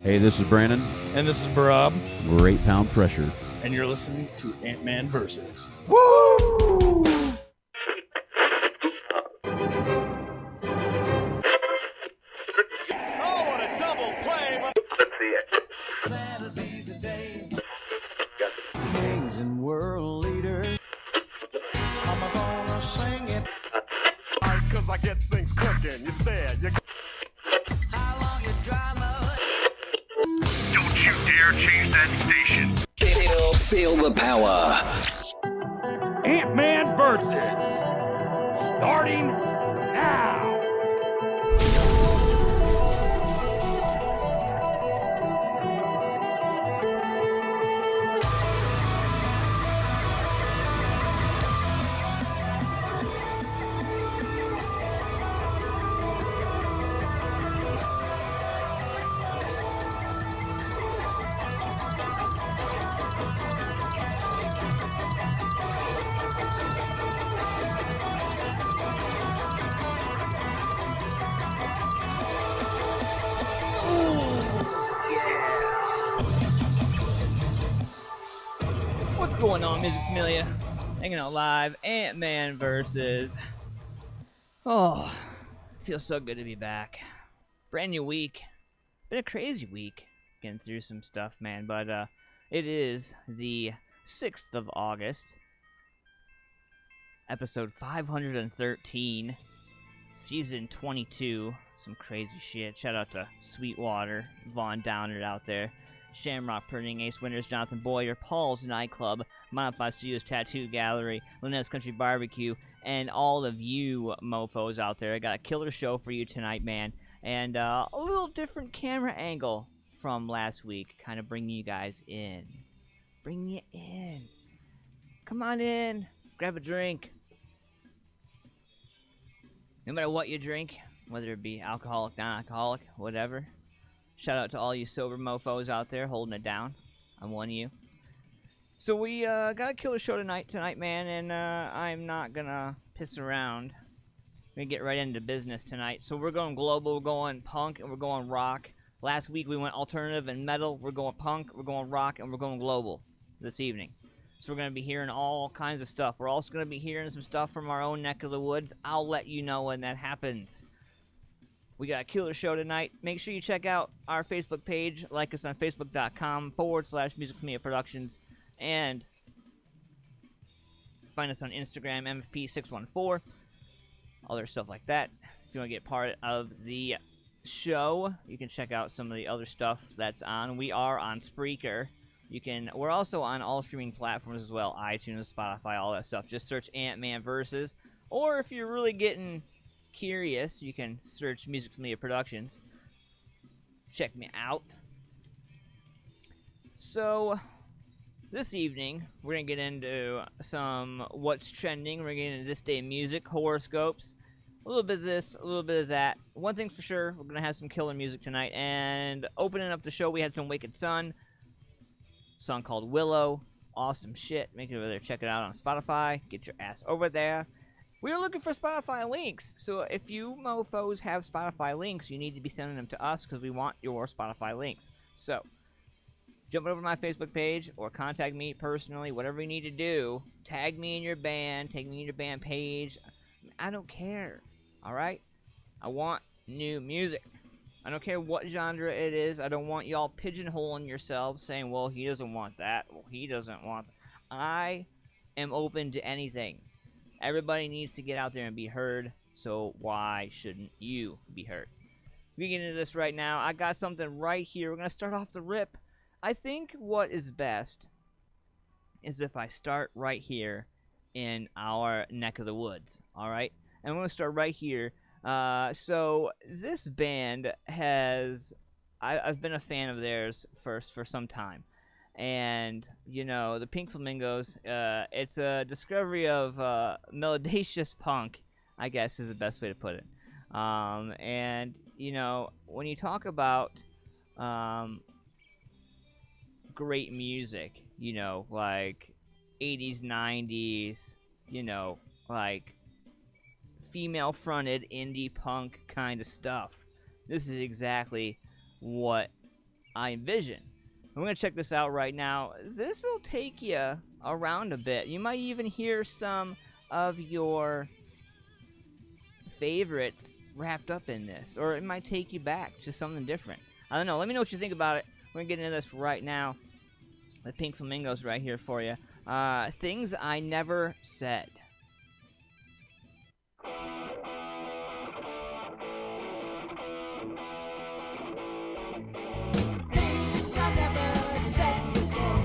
Hey, this is Brandon. And this is Barab. We're 8 Pound Pressure. And you're listening to AntmanVs. Woo! Oh, what a double play! Let's see it. That'll be the day. Kings and world leaders. I'm gonna sing it. Cause I get things cooking. You stare. How long you drama? Don't you dare change that station. Feel the power. Ant-Man versus. Starting now. What's going on, Music Familia? Hanging out live, Ant-Man versus. Oh, feels so good to be back. Brand new week. Been a crazy week. Getting through some stuff, man. But it is the 6th of August. Episode 513. Season 22. Some crazy shit. Shout out to Sweetwater, Vaughn Downard out there. Shamrock Printing, Ace Winners, Jonathan Boyer, Paul's Nightclub, Modified Studios Tattoo Gallery, Lynettes Country BBQ, and all of you mofos out there. I got a killer show for you tonight, man, and a little different camera angle from last week, kind of bringing you guys in. Bring you in. Come on in. Grab a drink. No matter what you drink, whether it be alcoholic, non-alcoholic, whatever. Shout out to all you sober mofos out there holding it down. I'm one of you. So we got a killer show tonight, man, and I'm not gonna piss around. We're gonna get right into business tonight. So we're going global, we're going punk, and we're going rock. Last week we went alternative and metal. We're going punk, we're going rock, and we're going global this evening. So we're gonna be hearing all kinds of stuff. We're also gonna be hearing some stuff from our own neck of the woods. I'll let you know when that happens. We got a killer show tonight. Make sure you check out our Facebook page. Like us on facebook.com/Music Productions. And find us on Instagram, MFP614. Other stuff like that. If you want to get part of the show, you can check out some of the other stuff that's on. We are on Spreaker. We're also on all streaming platforms as well. iTunes, Spotify, all that stuff. Just search Ant-Man Versus. Or if you're really getting curious, you can search Music Familia Productions. Check me out. So this evening we're gonna get into some what's trending. We're gonna get into this day in music, horoscopes, a little bit of this, a little bit of that. One thing's for sure, we're gonna have some killer music tonight. And opening up the show, we had some Wicked Sun, song called Willow. Awesome shit. Make it over there, check it out on Spotify. Get your ass over there. We are looking for Spotify links, so if you mofos have Spotify links, you need to be sending them to us because we want your Spotify links. So, jump over to my Facebook page or contact me personally, whatever you need to do. Tag me in your band, tag me in your band page. I don't care, alright? I want new music. I don't care what genre it is. I don't want y'all pigeonholing yourselves saying, well, he doesn't want that. Well, he doesn't want that. I am open to anything. Everybody needs to get out there and be heard, so why shouldn't you be heard? We get into this right now. I got something right here. We're going to start off the rip. I think what is best is if I start right here in our neck of the woods, all right? And I'm going to start right here. So this band has... I've been a fan of theirs for some time. And, you know, the Pink Flamingos, it's a discovery of melodious punk, I guess is the best way to put it. And, you know, when you talk about great music, you know, like 80s, 90s, you know, like female-fronted indie punk kind of stuff, this is exactly what I envision. We're going to check this out right now. This will take you around a bit. You might even hear some of your favorites wrapped up in this, or it might take you back to something different. I don't know. Let me know what you think about it. We're going to get into this right now. The Pink Flamingos right here for you. Things I never said. Things I never said before.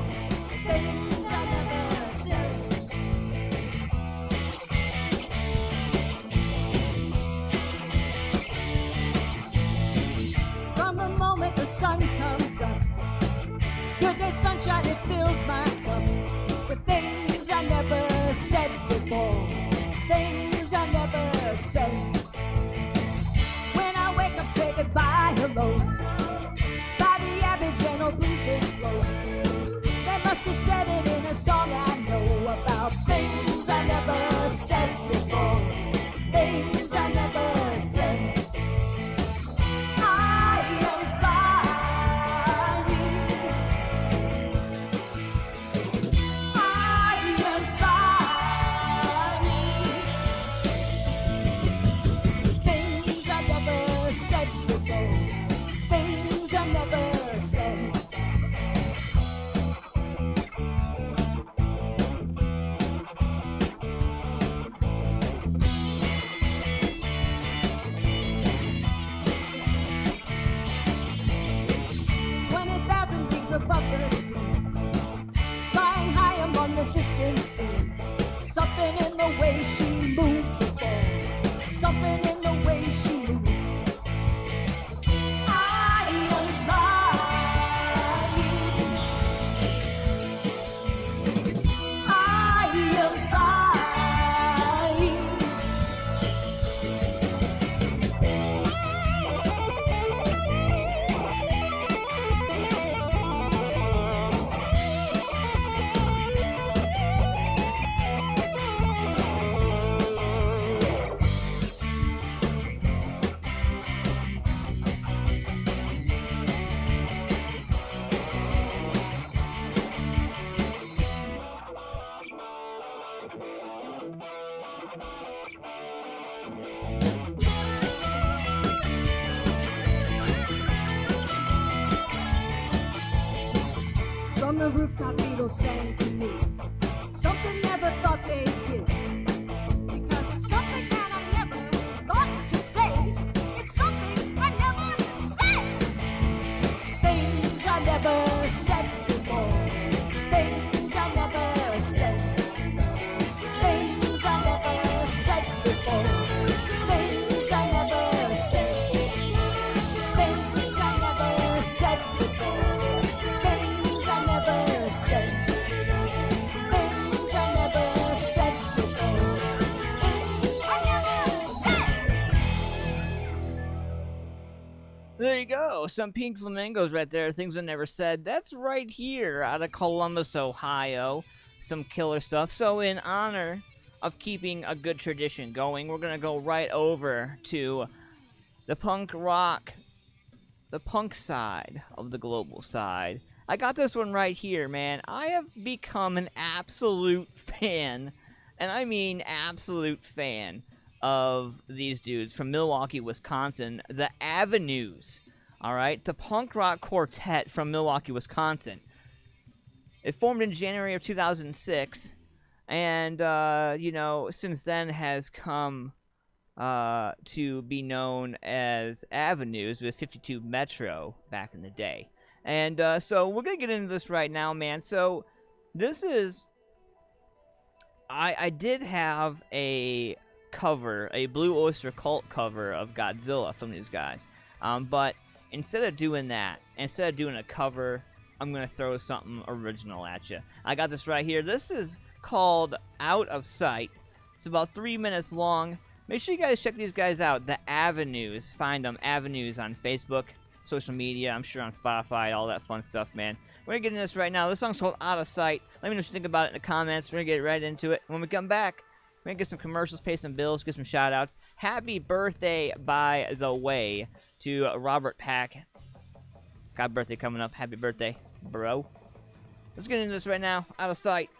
Things I never said. From the moment the sun comes up, good day sunshine, it fills my cup with things I never said before. Things I never said. When I wake up, say goodbye, hello. By the abbey, gentle breezes blow. They must have said it in a song I know about things I never said before. Things I never said. I am flying. I am flying. Things I never said before. Things I never said. 20,000 leagues above the sea, flying high among the distant seas. Something in the way she moved before. Something in the way she moved. I am flying. I am flying. From the rooftop, Beatles sang to me something never thought they'd do. Because it's something that I never thought to say. It's something I never said. Things I never said before. Things I never said. Things I never said before. Things I never said. Things I never said before. Things I never said. Things I never said before. Things I never said. There you go. Some Pink Flamingos right there. Things I never said. That's right here out of Columbus, Ohio. Some killer stuff. So in honor of keeping a good tradition going, we're going to go right over to the punk rock, the punk side of the global side. I got this one right here, man. I have become an absolute fan, and I mean absolute fan, of these dudes from Milwaukee, Wisconsin, the Avenues. All right, the punk rock quartet from Milwaukee, Wisconsin. It formed in January of 2006, and you know, since then has come to be known as Avenues with 52 Metro back in the day. And so we're gonna get into this right now, man. So this is, I did have a cover, a Blue Oyster Cult cover of Godzilla from these guys, but instead of doing that, instead of doing a cover, I'm gonna throw something original at you. I got this right here. This is called Out of Sight. It's about 3 minutes long. Make sure you guys check these guys out, the Avenues. Find them, Avenues, on Facebook, social media, I'm sure on Spotify, all that fun stuff, man. We're gonna get into this right now. This song's called Out of Sight. Let me know what you think about it in the comments. We're gonna get right into it. When we come back, we're gonna get some commercials, pay some bills, get some shout outs. Happy birthday, by the way, to Robert Pack. Got a birthday coming up. Happy birthday, bro. Let's get into this right now. Out of sight.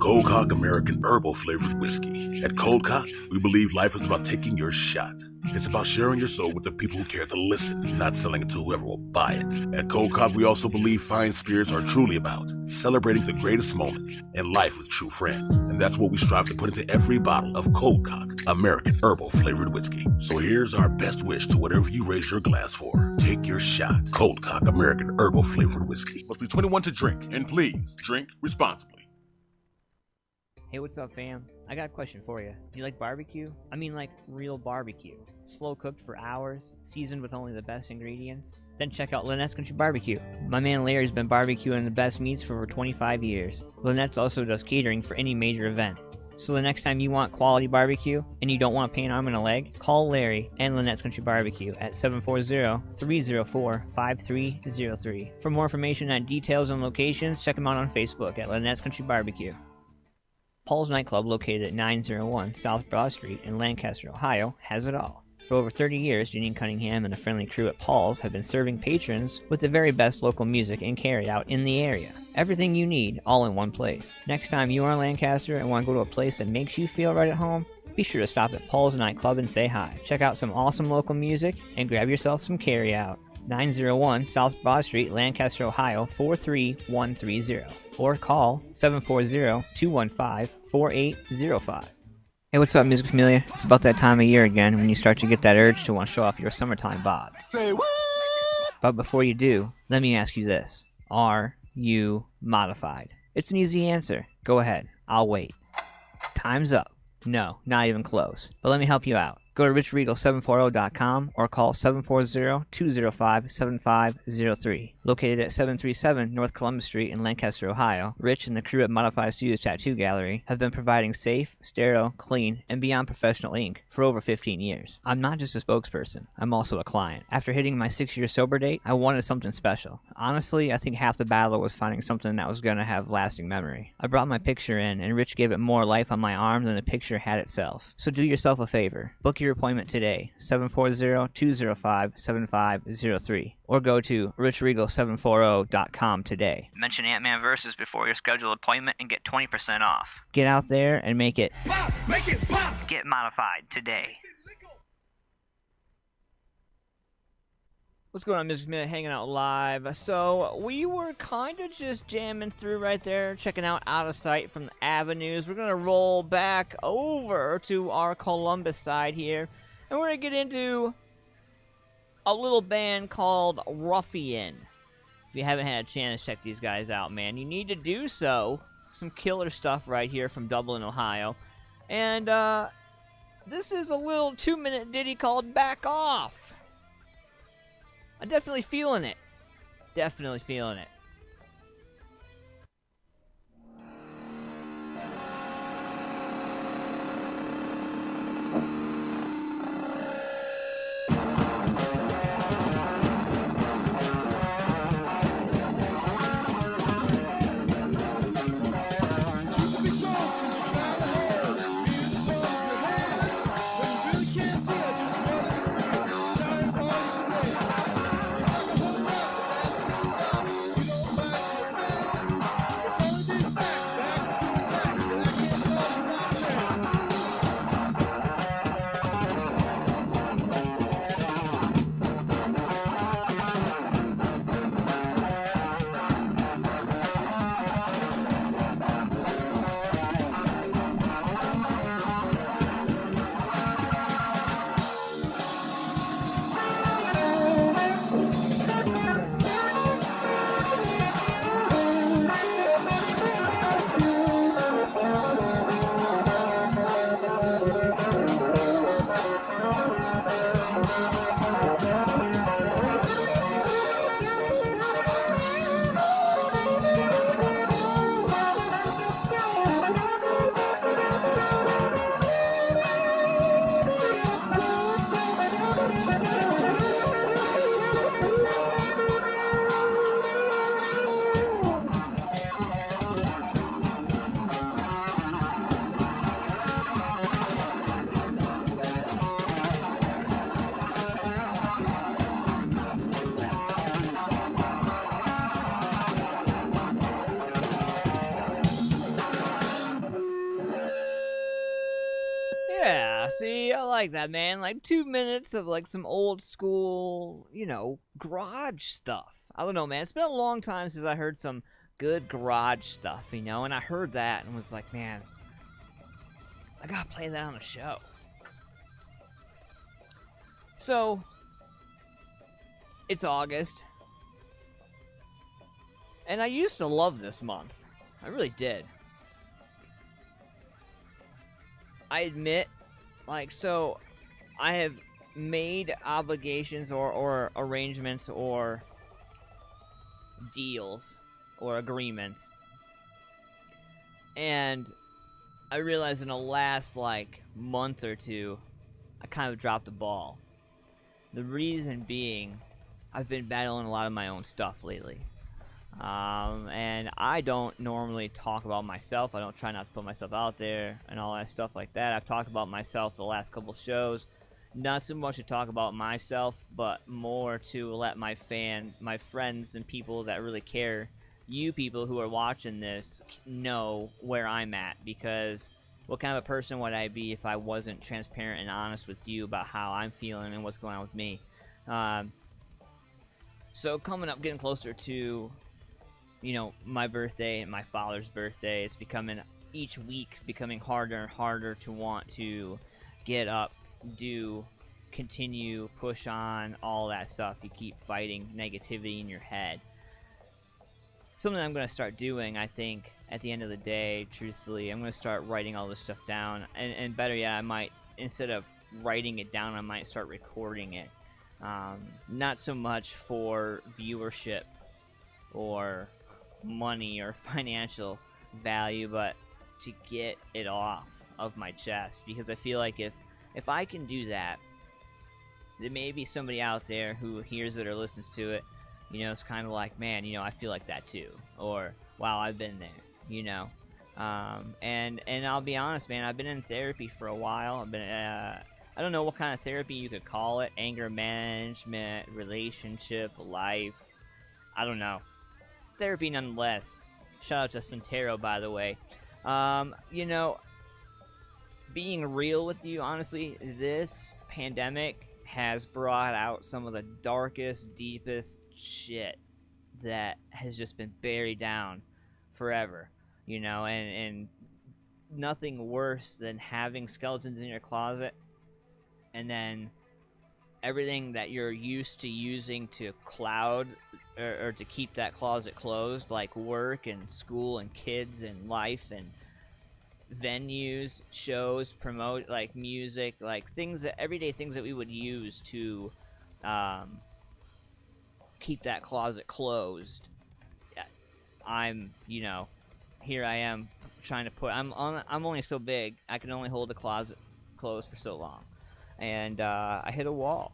Cold Cock American Herbal Flavored Whiskey. At Cold Cock, we believe life is about taking your shot. It's about sharing your soul with the people who care to listen, not selling it to whoever will buy it. At Cold Cock, we also believe fine spirits are truly about celebrating the greatest moments in life with true friends. And that's what we strive to put into every bottle of Cold Cock American Herbal Flavored Whiskey. So here's our best wish to whatever you raise your glass for. Take your shot. Cold Cock American Herbal Flavored Whiskey. Must be 21 to drink, and please drink responsibly. Hey, what's up, fam? I got a question for you. Do you like barbecue? I mean, like real barbecue. Slow cooked for hours, seasoned with only the best ingredients? Then check out Lynettes Country BBQ. My man Larry's been barbecuing the best meats for over 25 years. Lynettes also does catering for any major event. So the next time you want quality barbecue and you don't want to pay an arm and a leg, call Larry and Lynettes Country BBQ at 740-304-5303. For more information on details and locations, check them out on Facebook at Lynettes Country BBQ. Paul's Nightclub, located at 901 South Broad Street in Lancaster, Ohio, has it all. For over 30 years, Janine Cunningham and the friendly crew at Paul's have been serving patrons with the very best local music and carry-out in the area. Everything you need, all in one place. Next time you are in Lancaster and want to go to a place that makes you feel right at home, be sure to stop at Paul's Nightclub and say hi. Check out some awesome local music and grab yourself some carry-out. 901 South Broad Street, Lancaster, Ohio 43130, or call 740-215-4805. Hey, what's up, Music Familia? It's about that time of year again when you start to get that urge to want to show off your summertime bods. Say what? But before you do, let me ask you this. Are you modified? It's an easy answer. Go ahead. I'll wait. Time's up. No, not even close. But let me help you out. Go to richregal740.com or call 740-205-7503. Located at 737 North Columbus Street in Lancaster, Ohio, Rich and the crew at Modified Studios Tattoo Gallery have been providing safe, sterile, clean, and beyond professional ink for over 15 years. I'm not just a spokesperson, I'm also a client. After hitting my 6-year sober date, I wanted something special. Honestly, I think half the battle was finding something that was going to have lasting memory. I brought my picture in, and Rich gave it more life on my arm than the picture had itself. So do yourself a favor. Book your appointment today, 740-205-7503, or go to richregal740.com today. Mention AntmanVs before your scheduled appointment and get 20% off. Get out there and make it pop, make it pop. Get modified today. What's going on, Mr. Minute, hanging out live? So, we were kind of just jamming through right there, checking out Out of Sight from the Avenues. We're going to roll back over to our Columbus side here, and we're going to get into a little band called Ruffian. If you haven't had a chance to check these guys out, man, you need to do so. Some killer stuff right here from Dublin, Ohio. And, this is a little 2-minute ditty called Back Off. I'm definitely feeling it. Definitely feeling it. Yeah, see, I like that, man. Like 2 minutes of like some old school, you know, garage stuff. I don't know, man. It's been a long time since I heard some good garage stuff, you know, and I heard that and was like, man, I gotta play that on a show. So, it's August, and I used to love this month. I really did. I admit, like, so I have made obligations or arrangements or deals or agreements, and I realized in the last, like, month or two, I kind of dropped the ball. The reason being, I've been battling a lot of my own stuff lately. And I don't normally talk about myself. I don't try not to put myself out there and all that stuff like that. I've talked about myself the last couple shows. Not so much to talk about myself, but more to let my friends and people that really care, you people who are watching this, know where I'm at. Because what kind of a person would I be if I wasn't transparent and honest with you about how I'm feeling and what's going on with me? So coming up, getting closer to, you know, my birthday and my father's birthday, it's becoming, each week, becoming harder and harder to want to get up, continue, push on, all that stuff. You keep fighting negativity in your head. Something I'm going to start doing, I think, at the end of the day, truthfully, I'm going to start writing all this stuff down. And better yet, I might, instead of writing it down. I might start recording it. Not so much for viewership or money or financial value, but to get it off of my chest, because I feel like if I can do that, there may be somebody out there who hears it or listens to it, it's kind of like, man, I feel like that too, or wow, I've been there, and I'll be honest, man, I've been in therapy for a while. I've been I don't know what kind of therapy you could call it, anger management, relationship, life, I don't know, therapy nonetheless. Shout out to Santero, by the way. Being real with you, honestly, this pandemic has brought out some of the darkest, deepest shit that has just been buried down forever, and nothing worse than having skeletons in your closet and then everything that you're used to using to cloud or to keep that closet closed, like work and school and kids and life and venues, shows, promote, like music, like things that everyday things that we would use to keep that closet closed. I'm here I am trying to put I'm only so big, I can only hold the closet closed for so long, and I hit a wall.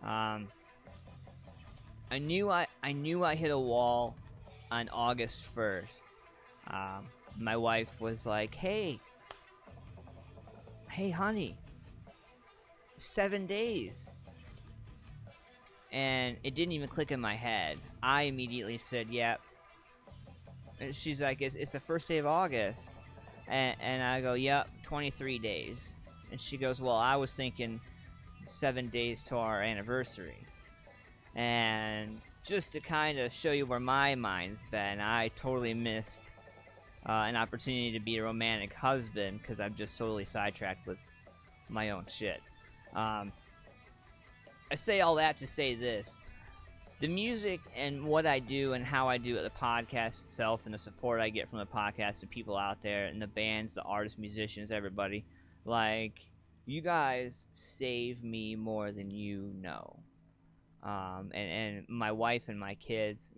I knew I hit a wall on August 1st. My wife was like, hey honey, 7 days. And it didn't even click in my head. I immediately said, yep. And she's like, it's the first day of August. And I go, yep, 23 days. And she goes, well, I was thinking 7 days to our anniversary. And just to kind of show you where my mind's been, I totally missed an opportunity to be a romantic husband because I'm just totally sidetracked with my own shit. I say all that to say this. The music and what I do and how I do it, the podcast itself and the support I get from the podcast, the people out there and the bands, the artists, musicians, everybody, like, you guys save me more than you know. And my wife and my kids,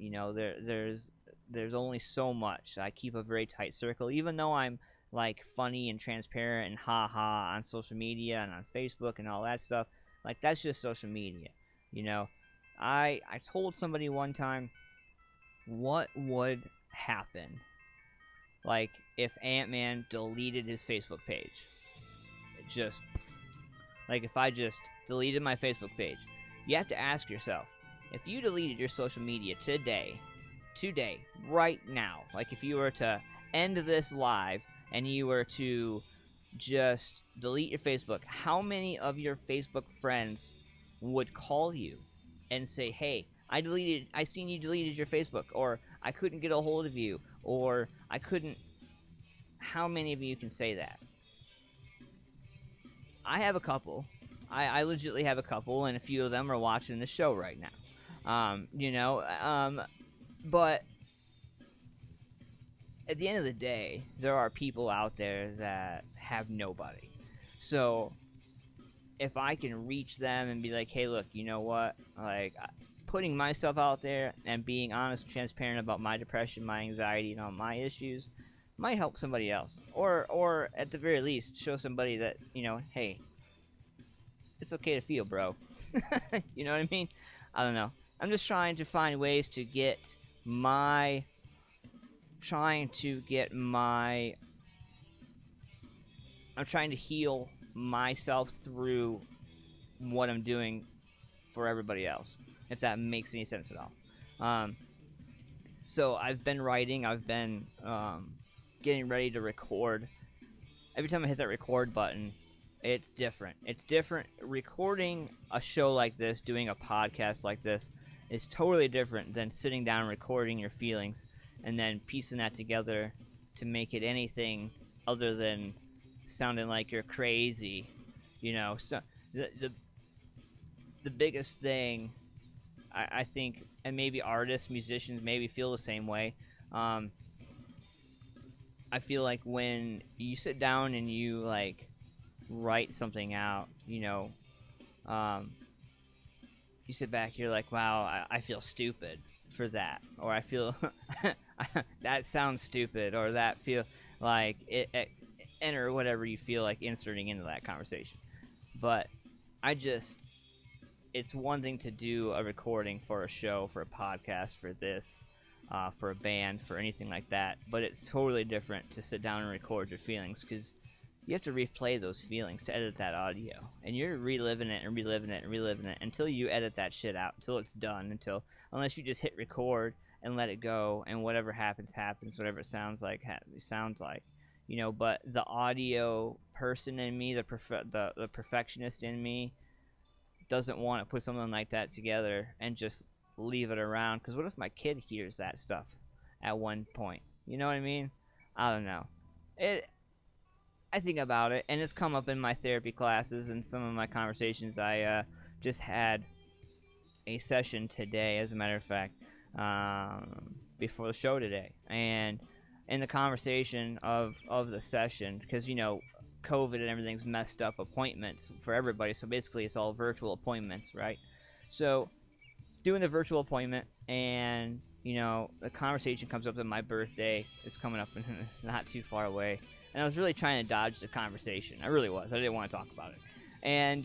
there's only so much. I keep a very tight circle, even though I'm like funny and transparent and ha-ha on social media and on Facebook and all that stuff. Like, that's just social media, I told somebody one time, what would happen, like, if Ant-Man deleted his Facebook page? Like, if I just deleted my Facebook page. You have to ask yourself, if you deleted your social media today, right now, like if you were to end this live and you were to just delete your Facebook, how many of your Facebook friends would call you and say, hey, I seen you deleted your Facebook, or I couldn't get a hold of you, or I couldn't. How many of you can say that? I have a couple. I legitimately have a couple, and a few of them are watching the show right now. But at the end of the day, there are people out there that have nobody. So if I can reach them and be like, hey, look, you know what? Like, putting myself out there and being honest and transparent about my depression, my anxiety, and all my issues might help somebody else. Or at the very least, show somebody that, hey, it's okay to feel, bro. You know what I mean? I don't know. I'm just trying to find ways to get my... I'm trying to heal myself through what I'm doing for everybody else, if that makes any sense at all. So I've been writing, I've been getting ready to record. Every time I hit that record button, it's different. It's different. Recording a show like this, doing a podcast like this, is totally different than sitting down and recording your feelings and then piecing that together to make it anything other than sounding like you're crazy. So the biggest thing, I think, and maybe artists, musicians maybe feel the same way, I feel like when you sit down and you, like, write something out, you know, you sit back, you're like, wow, I feel stupid for that, or I feel that sounds stupid, or that feel like it, enter whatever you feel like inserting into that conversation. But it's one thing to do a recording for a show, for a podcast, for this, for a band, for anything like that, but it's totally different to sit down and record your feelings, because you have to replay those feelings to edit that audio, and you're reliving it and reliving it and reliving it until you edit that shit out, until it's done, unless you just hit record and let it go, and whatever happens, whatever it sounds like, you know. But the audio person in me, the perfectionist in me, doesn't want to put something like that together and just leave it around, because what if my kid hears that stuff at one point? You know what I mean? I don't know. I think about it, and it's come up in my therapy classes and some of my conversations. I just had a session today, as a matter of fact, before the show today, and in the conversation of the session, because, you know, COVID and everything's messed up appointments for everybody, so basically it's all virtual appointments, right? So doing a virtual appointment, and, you know, the conversation comes up that my birthday is coming up not too far away, and I was really trying to dodge the conversation. I really was. I didn't want to talk about it. And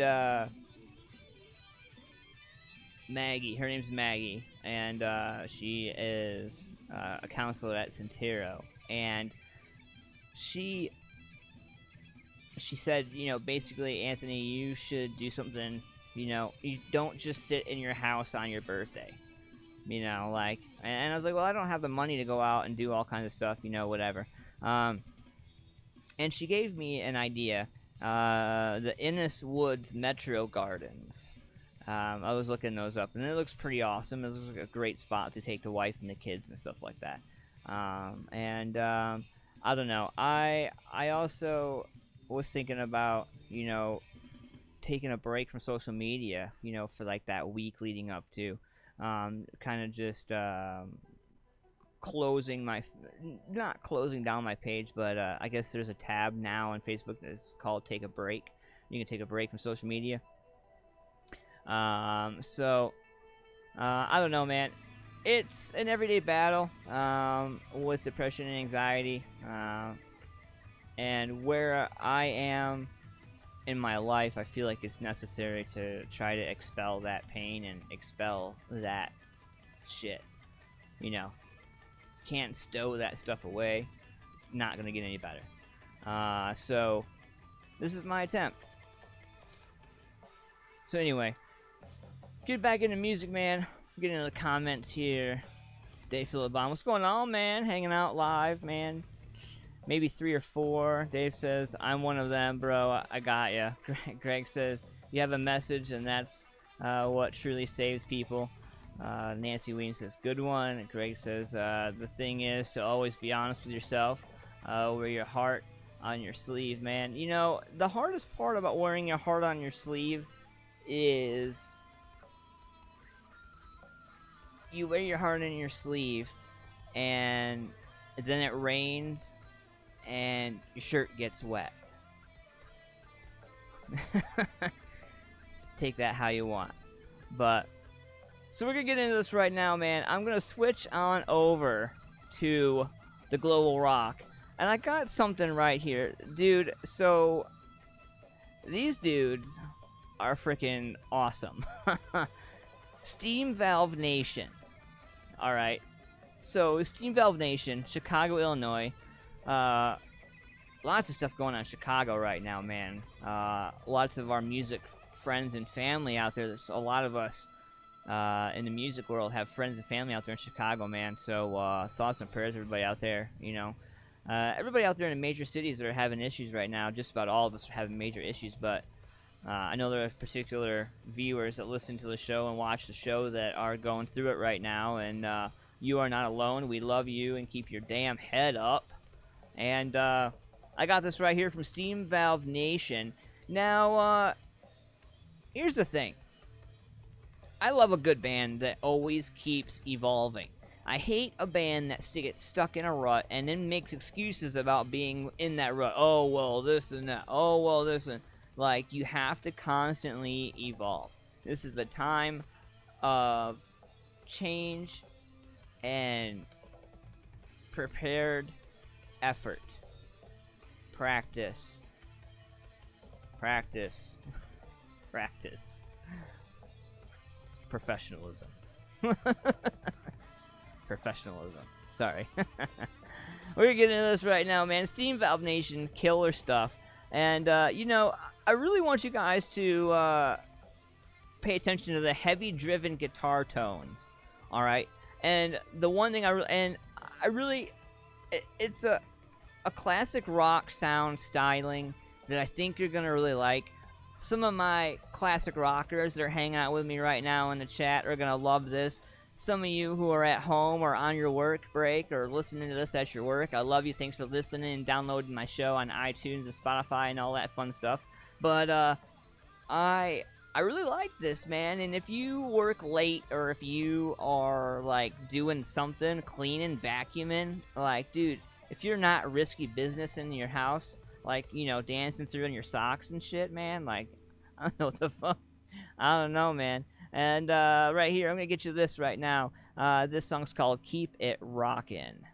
Maggie, her name's Maggie, and she is a counselor at Centero, and she said, you know, basically, Anthony, you should do something, you know, you don't just sit in your house on your birthday, you know, like, and I was like, well, I don't have the money to go out and do all kinds of stuff, you know, whatever. And she gave me an idea, the Innis Woods Metro Gardens. I was looking those up, and it looks pretty awesome. It looks like a great spot to take the wife and the kids and stuff like that. I don't know. I also was thinking about, you know, taking a break from social media, you know, for like that week leading up to, kind of just not closing down my page, but I guess there's a tab now on Facebook that's called Take a Break. You can take a break from social media. So I don't know, man. It's an everyday battle with depression and anxiety, and where I am in my life, I feel like it's necessary to try to expel that pain and expel that shit. You know, can't stow that stuff away. Not gonna get any better. So this is my attempt. So anyway, get back into music, man. Get into the comments here. Dave Philibon, what's going on, man? Hanging out live, man. Maybe 3 or 4. Dave says, I'm one of them, bro. I got ya. Greg says, you have a message, and that's what truly saves people. Nancy Williams says, good one. And Greg says, the thing is to always be honest with yourself. Wear your heart on your sleeve, man. You know, the hardest part about wearing your heart on your sleeve is you wear your heart on your sleeve, and then it rains, and your shirt gets wet. Take that how you want. But so we're gonna get into this right now, man. I'm gonna switch on over to the global rock, and I got something right here, dude. So these dudes are freaking awesome. Steam Valve Nation. All right. So Steam Valve Nation, Chicago, Illinois. Lots of stuff going on in Chicago right now, man. Lots of our music friends and family out there. There's a lot of us in the music world have friends and family out there in Chicago, man. So thoughts and prayers, everybody out there. You know, everybody out there in the major cities that are having issues right now. Just about all of us are having major issues, but I know there are particular viewers that listen to the show and watch the show that are going through it right now, and you are not alone. We love you, and keep your damn head up. And I got this right here from Steam Valve Nation. Now, here's the thing. I love a good band that always keeps evolving. I hate a band that gets stuck in a rut and then makes excuses about being in that rut. Oh, well, this and that. Oh, well, this and... Like, you have to constantly evolve. This is the time of change and prepared effort. Practice. Professionalism. Professionalism. Sorry. We're getting into this right now, man. Steam Valve Nation, killer stuff. And, you know, I really want you guys to pay attention to the heavy-driven guitar tones. All right? And the one thing it's a classic rock sound styling that I think you're going to really like. Some of my classic rockers that are hanging out with me right now in the chat are going to love this. Some of you who are at home or on your work break or listening to this at your work, I love you. Thanks for listening and downloading my show on iTunes and Spotify and all that fun stuff. But I really like this, man. And if you work late or if you are, like, doing something, cleaning, vacuuming, like, dude, if you're not risky business in your house, like, you know, dancing through in your socks and shit, man, like, I don't know what the fuck. I don't know, man. And right here, I'm going to get you this right now. This song's called Keep It Rockin'.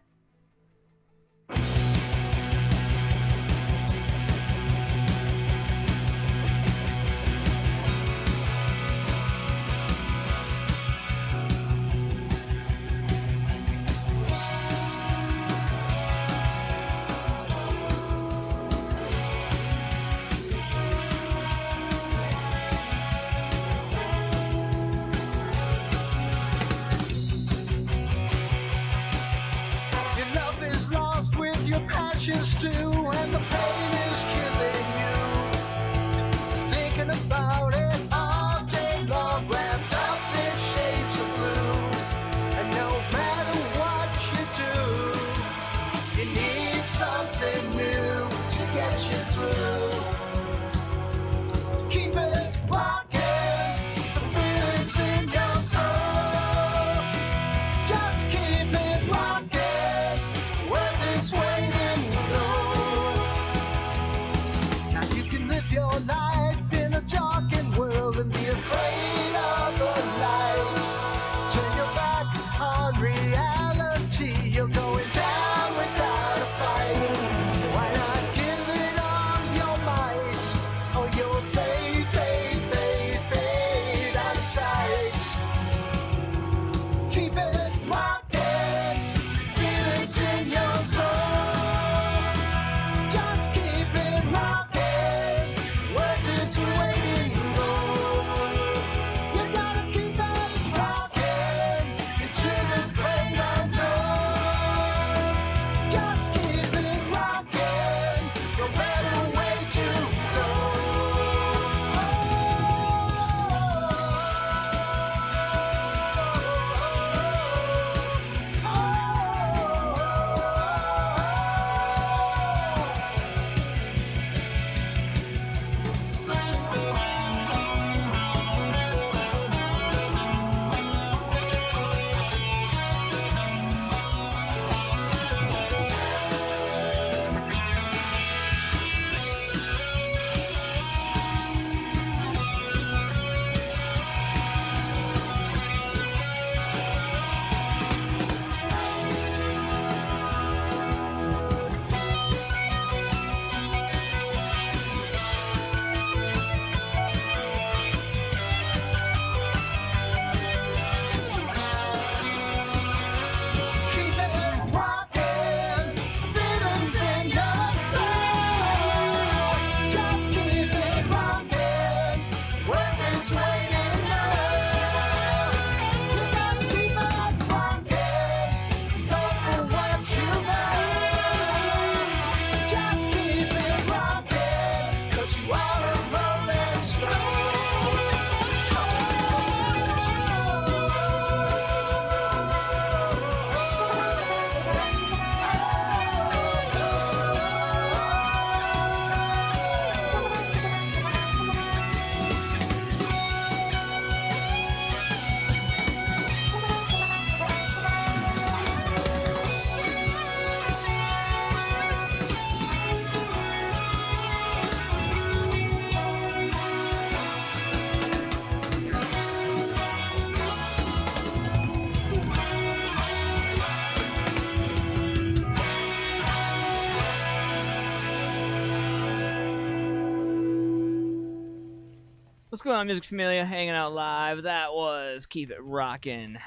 going on, Music Familia? Hanging out live. That was Keep It Rockin'.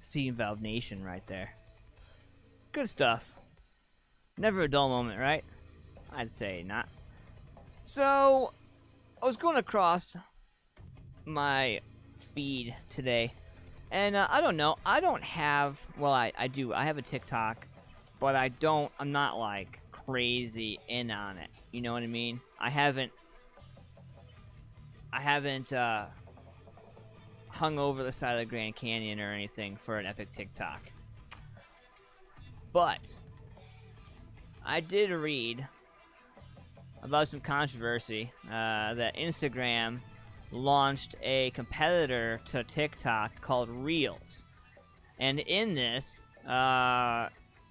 Steam Valve Nation right there. Good stuff. Never a dull moment, right? I'd say not. So, I was going across my feed today, and I don't know. I don't have, well, I do. I have a TikTok, but I'm not like crazy in on it. You know what I mean? I haven't hung over the side of the Grand Canyon or anything for an epic TikTok. But I did read about some controversy that Instagram launched a competitor to TikTok called Reels. And in this,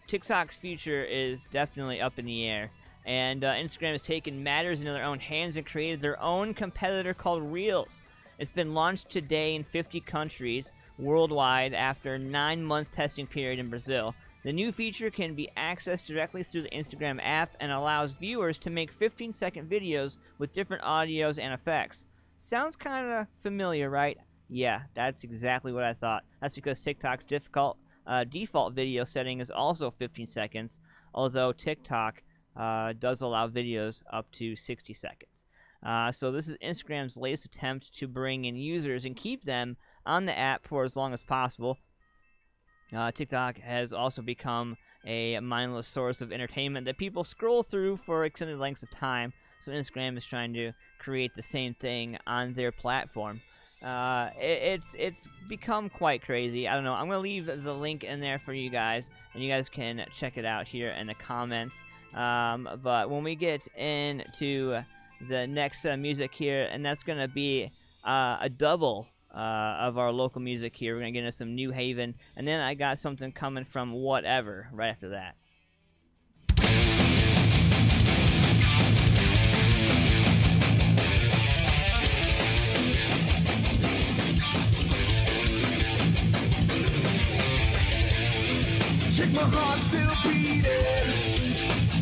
TikTok's future is definitely up in the air. And Instagram has taken matters into their own hands and created their own competitor called Reels. It's been launched today in 50 countries worldwide after a 9-month testing period in Brazil. The new feature can be accessed directly through the Instagram app and allows viewers to make 15-second videos with different audios and effects. Sounds kind of familiar, right? Yeah, that's exactly what I thought. That's because TikTok's default video setting is also 15 seconds, although TikTok does allow videos up to 60 seconds. So this is Instagram's latest attempt to bring in users and keep them on the app for as long as possible. TikTok has also become a mindless source of entertainment that people scroll through for extended lengths of time. So Instagram is trying to create the same thing on their platform. It's become quite crazy. I don't know. I'm going to leave the link in there for you guys, and you guys can check it out here in the comments. But when we get into the next music here, and that's going to be a double of our local music here. We're going to get into some New Haven, and then I got something coming from Whatever right after that. Check my heart still beating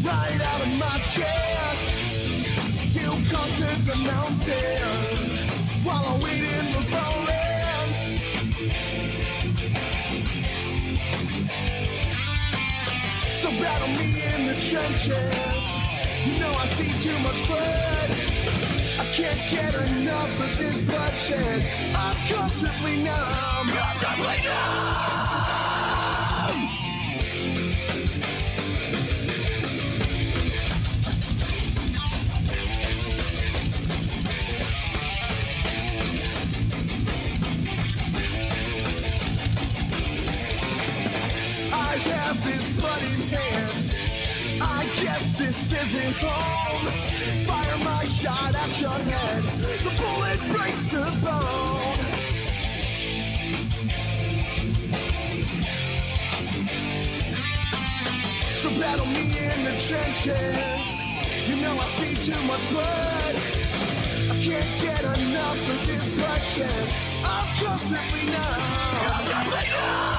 right out of my chest. You conquered the mountain while I'm waiting for falling. So battle me in the trenches. You know I see too much blood. I can't get enough of this bloodshed. I'm comfortably numb. Comfortably numb. I have this blood in hand. I guess this isn't home. Fire my shot at your head. The bullet breaks the bone. So battle me in the trenches. You know I see too much blood. I can't get enough of this bloodshed. I'm comfortably numb. Comfortably numb.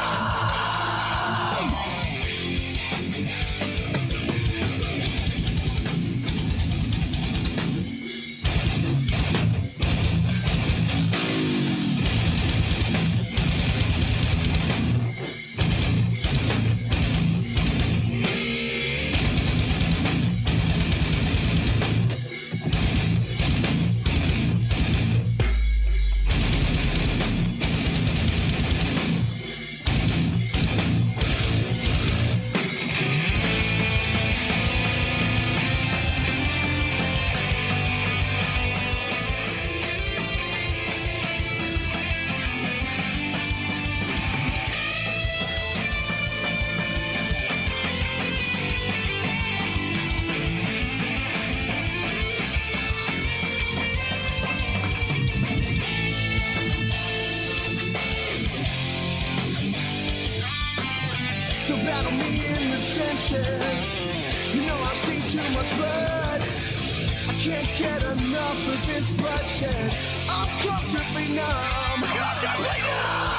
So battle me in the trenches. You know I see too much blood. I can't get enough of this bloodshed. I'm comfortably numb. Comfortably numb.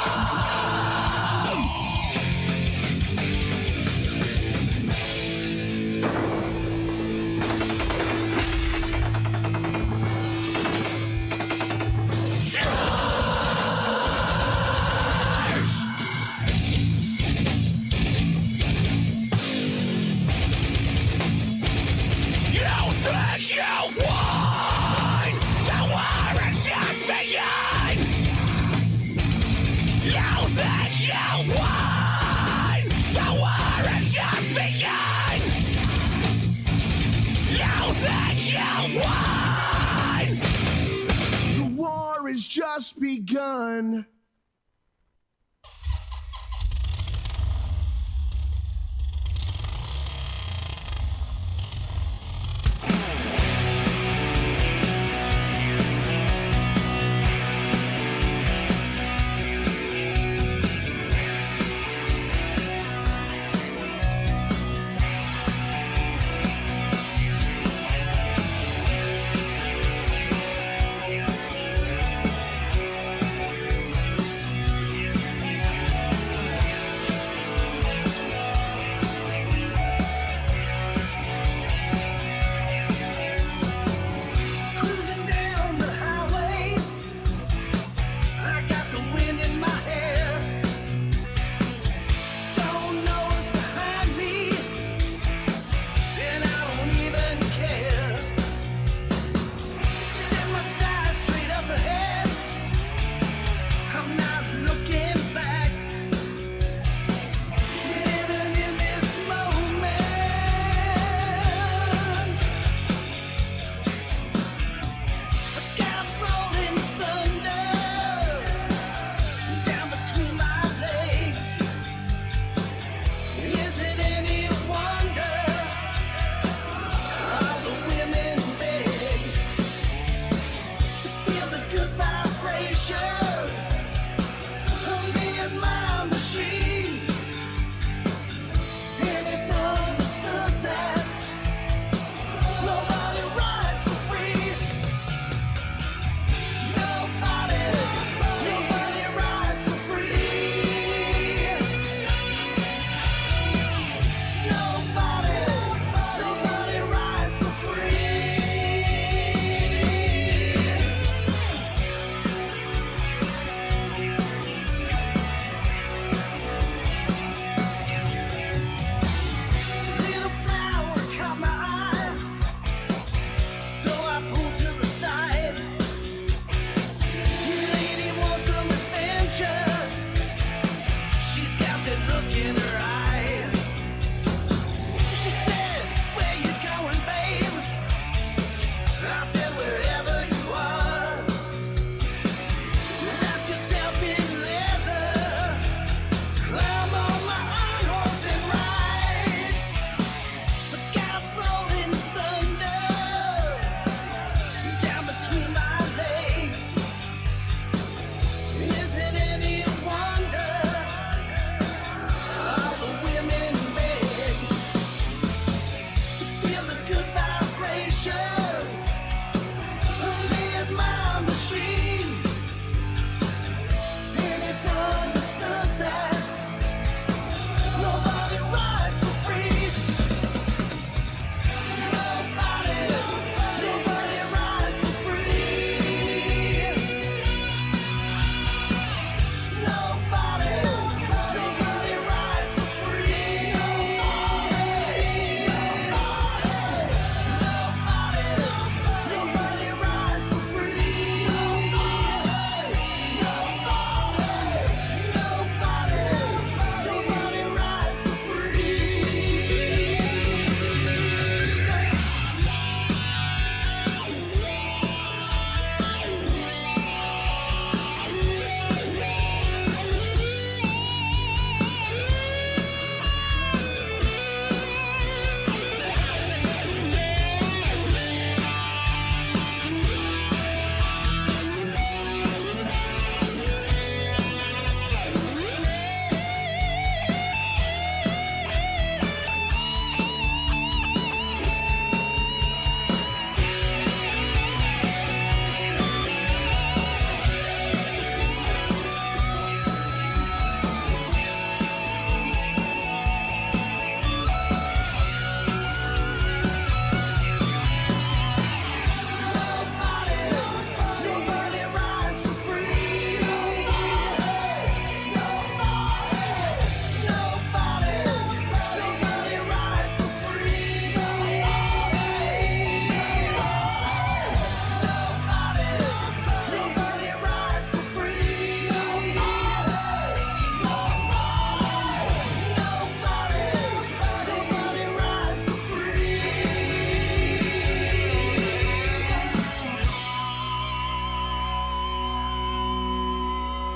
has just begun.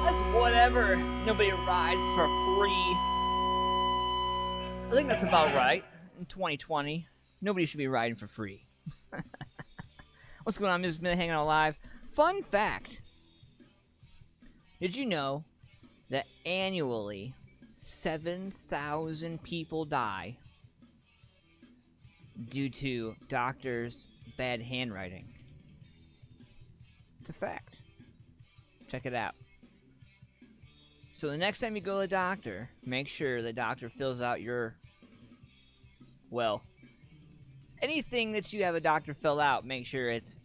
That's whatever. Nobody rides for free. I think that's about right. In 2020, nobody should be riding for free. What's going on? I'm just been hanging out live. Fun fact. Did you know that annually 7,000 people die due to doctors' bad handwriting? It's a fact. Check it out. So the next time you go to the doctor, make sure the doctor fills out your, well, anything that you have a doctor fill out, make sure it's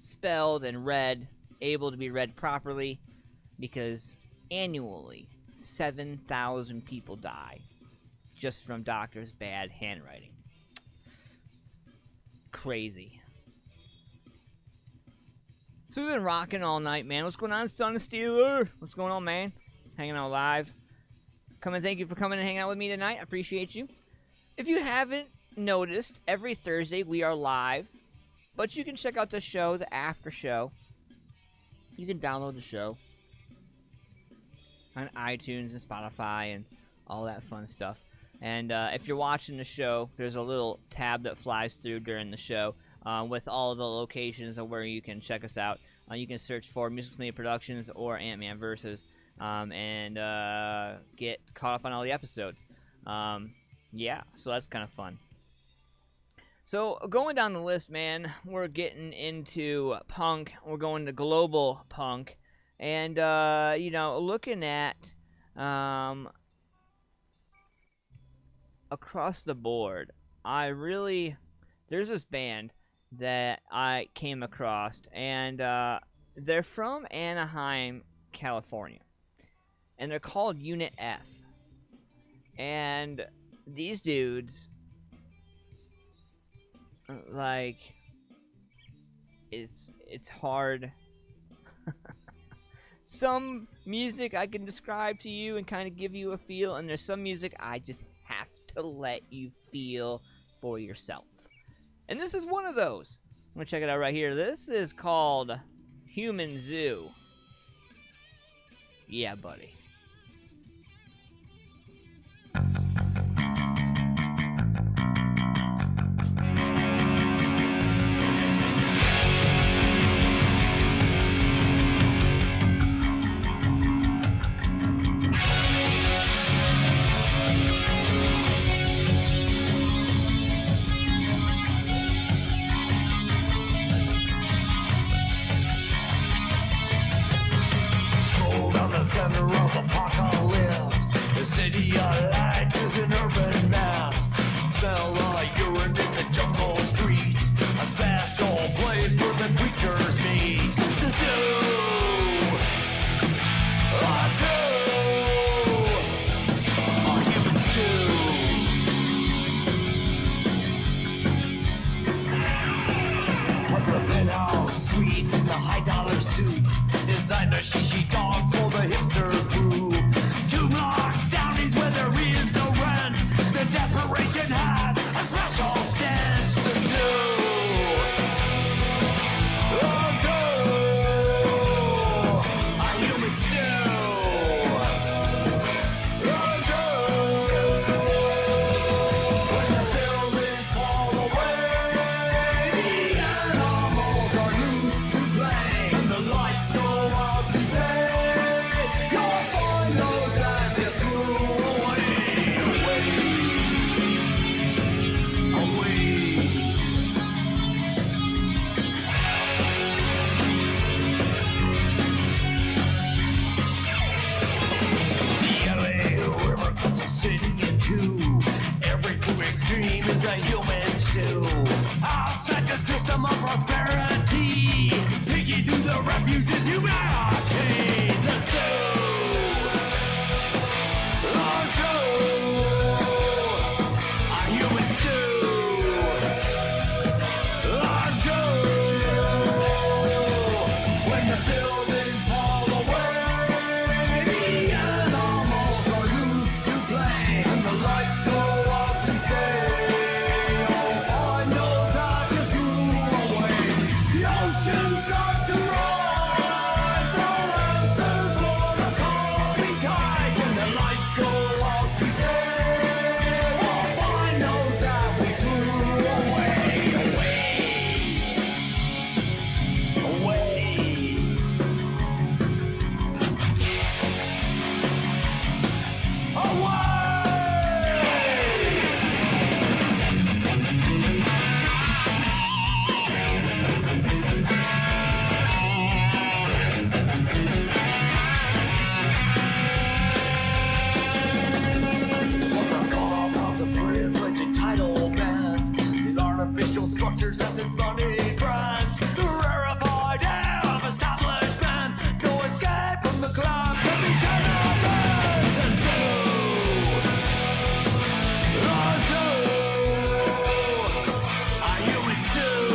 spelled and read, able to be read properly, because annually 7,000 people die just from doctors' bad handwriting. Crazy. So we've been rocking all night, man. What's going on, Son of Steeler? What's going on, man? Hanging out live. Thank you for coming and hanging out with me tonight. I appreciate you. If you haven't noticed, every Thursday we are live, but you can check out the show, the after show. You can download the show on iTunes and Spotify and all that fun stuff. And if you're watching the show, there's a little tab that flies through during the show with all of the locations of where you can check us out. You can search for Music Media Productions or AntmanVs and get caught up on all the episodes. Yeah, so that's kind of fun. So going down the list, man, we're getting into punk. We're going to global punk. And, looking at across the board, there's this band that I came across, and they're from Anaheim, California, and they're called Unit F. And these dudes, like, it's hard. Some music I can describe to you and kind of give you a feel, and there's some music I just have to let you feel for yourself. And this is one of those. I'm going to check it out right here. This is called Human Zoo. Yeah, buddy. Center of apocalypse. The city of lights is an urban mass. Smell like urine in the jungle streets. A special place where the creatures meet. The zoo. A zoo. A human stew. From the penthouse suites and the high dollar suits. Designer shishi dogs for the hipster crew. 2 blocks down is where there is no rent. The desperation has a special stench. The zoo. The zoo. A human stew. The zoo. When the buildings fall away, the animals are loose to play. And the lights go out to stay. You'll find those that you threw away. The LA River cuts a city in two. Every food extreme is a human stew. Outside the system of prosperity, picking through the refuse is humanity. The zoo. The zoo. A human stew. The zoo. When the buildings fall away, the animals are loose to play, and the lights go out to stay. Oh, I knows how to do away. The oceans start to rise. Assassin's money brands, rarefied air of establishment, no escape from the clubs of these tenements. And so, are you in stew?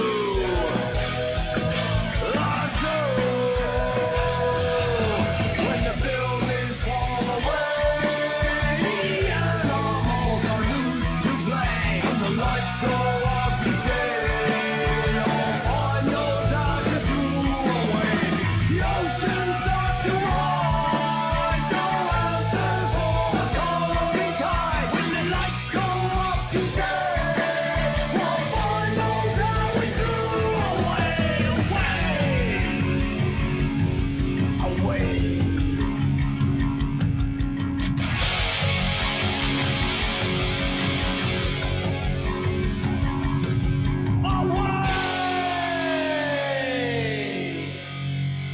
When the buildings fall away, the animals are loose to play, and the lights go up to stay. All knows how to do away. The oceans start to rise, no answers for the coming tide. When the lights go up to stay, one boy knows how we do away, away.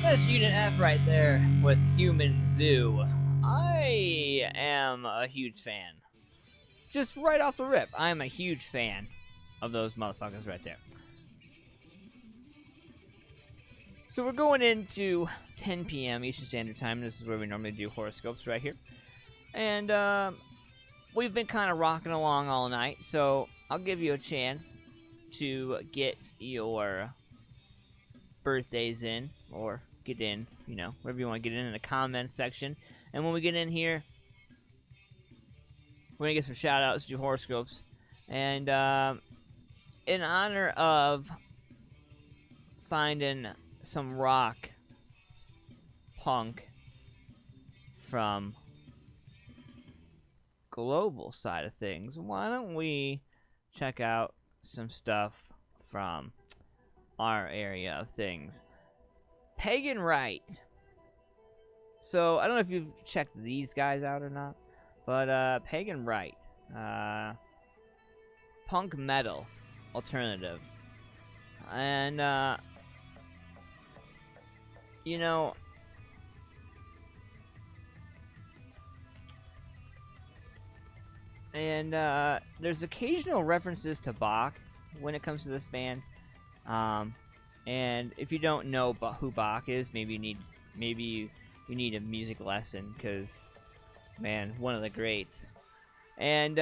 That's Unit F right there with Human Zoo. I am a huge fan. Just right off the rip, I am a huge fan of those motherfuckers right there. So we're going into 10 p.m. Eastern Standard Time. This is where we normally do horoscopes right here. And we've been kind of rocking along all night, so I'll give you a chance to get your birthdays in, or get in, you know, wherever you want to get in the comment section. And when we get in here, we're going to get some shout-outs to horoscopes. And in honor of finding some rock punk from global side of things, why don't we check out some stuff from our area of things. Pagan Rite. So I don't know if you've checked these guys out or not, but Pagan Rite, punk metal alternative, and you know, and there's occasional references to Bach when it comes to this band. And if you don't know who Bach is, maybe you need a music lesson, because, man, one of the greats. And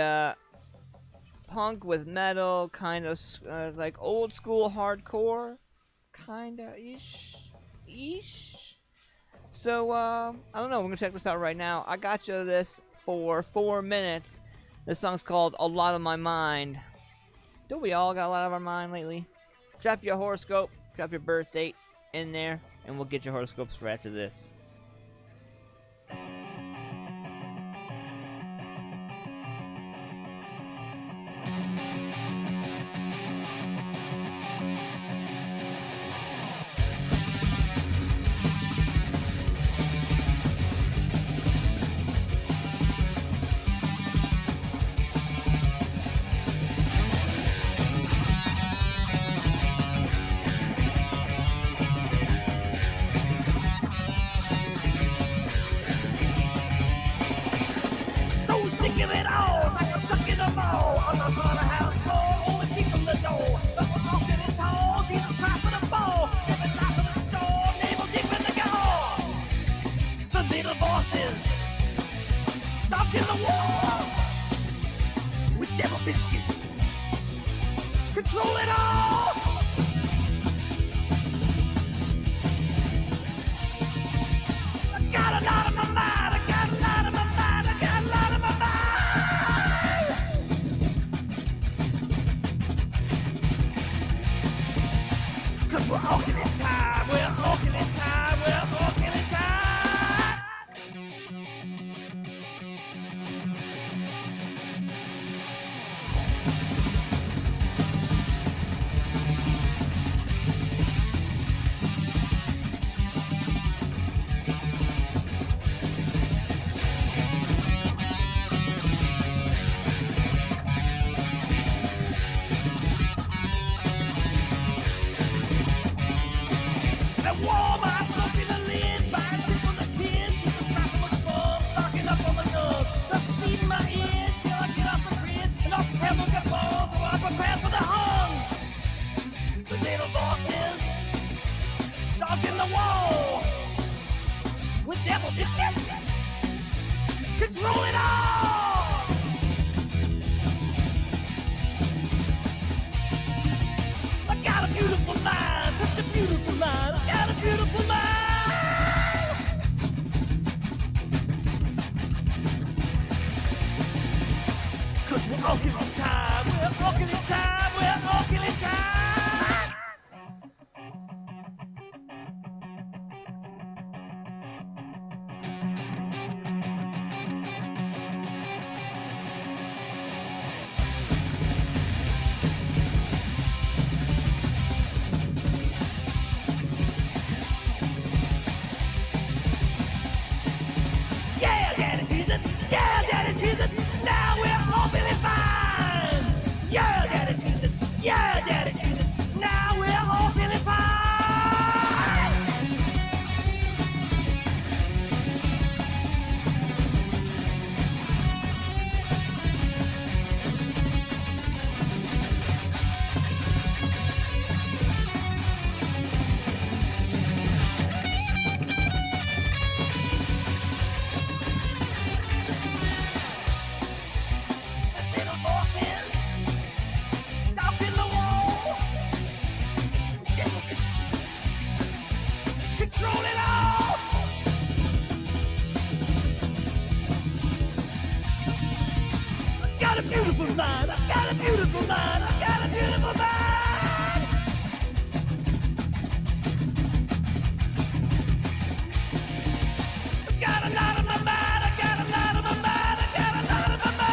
punk with metal, kind of like old school hardcore, kind of ish. So I don't know. We're gonna check this out right now. I got you this for 4 minutes. This song's called "A Lot of My Mind." Don't we all got a lot of our mind lately? Drop your horoscope, drop your birth date in there, and we'll get your horoscopes for after this. Control it all! I got a lot on my mind, I got a lot on my mind, I got a lot on my mind! 'Cause we're all in time, we're all in time, we're all in time! devil biscuits. Control it all. I got a beautiful mind, such a beautiful mind. I got a beautiful mind. Cause we're all killing time, we're all killing time, we're all killing time. Yeah, Daddy Jesus, yeah, Daddy Jesus, now we're all feeling fine. Yeah, Daddy Jesus, yeah, Daddy Jesus, now we're all feeling fine. Little orphan, south in the wall, devil biscuits, control it all. I got a beautiful mind, I got a beautiful mind, I got a beautiful mind. I got a lot on my mind, I got a lot on my mind, I got a lot on my mind.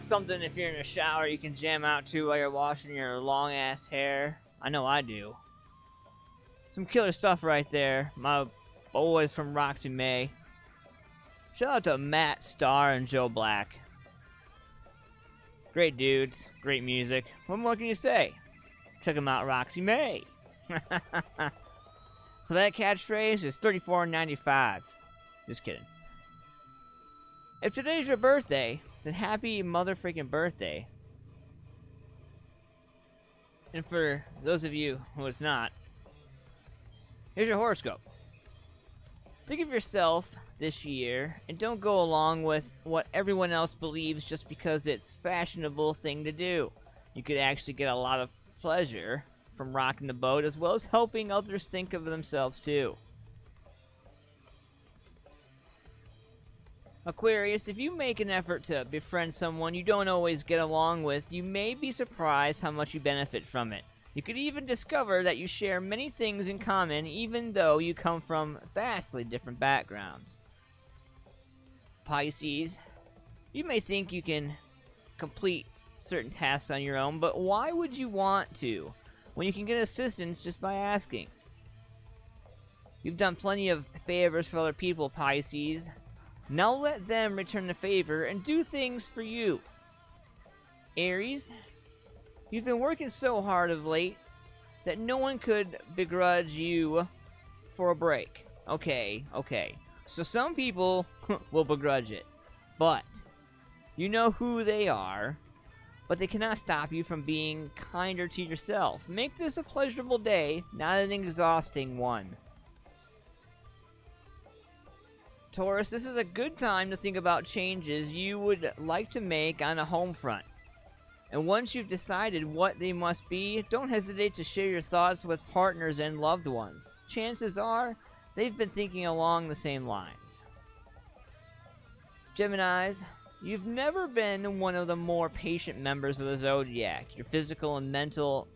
something if you're in a shower you can jam out to while you're washing your long ass hair. I know I do. Some killer stuff right there. My boys from Roxy May. Shout out to Matt Starr and Joe Black. Great dudes, great music. What more can you say? Check them out, Roxy May. For that catchphrase, it's $34.95. Just kidding. If today's your birthday, then happy mother-freaking birthday. And for those of you who it's not, here's your horoscope. Think of yourself this year and don't go along with what everyone else believes just because it's a fashionable thing to do. You could actually get a lot of pleasure from rocking the boat as well as helping others think of themselves too. Aquarius, if you make an effort to befriend someone you don't always get along with, you may be surprised how much you benefit from it. You could even discover that you share many things in common even though you come from vastly different backgrounds. Pisces, you may think you can complete certain tasks on your own, but why would you want to when you can get assistance just by asking? You've done plenty of favors for other people, Pisces. Now let them return the favor and do things for you. Aries, you've been working so hard of late that no one could begrudge you for a break. Okay. So some people will begrudge it, but you know who they are, but they cannot stop you from being kinder to yourself. Make this a pleasurable day, not an exhausting one. Taurus, this is a good time to think about changes you would like to make on a home front. And once you've decided what they must be, don't hesitate to share your thoughts with partners and loved ones. Chances are, they've been thinking along the same lines. Geminis, you've never been one of the more patient members of the zodiac. Your physical and mental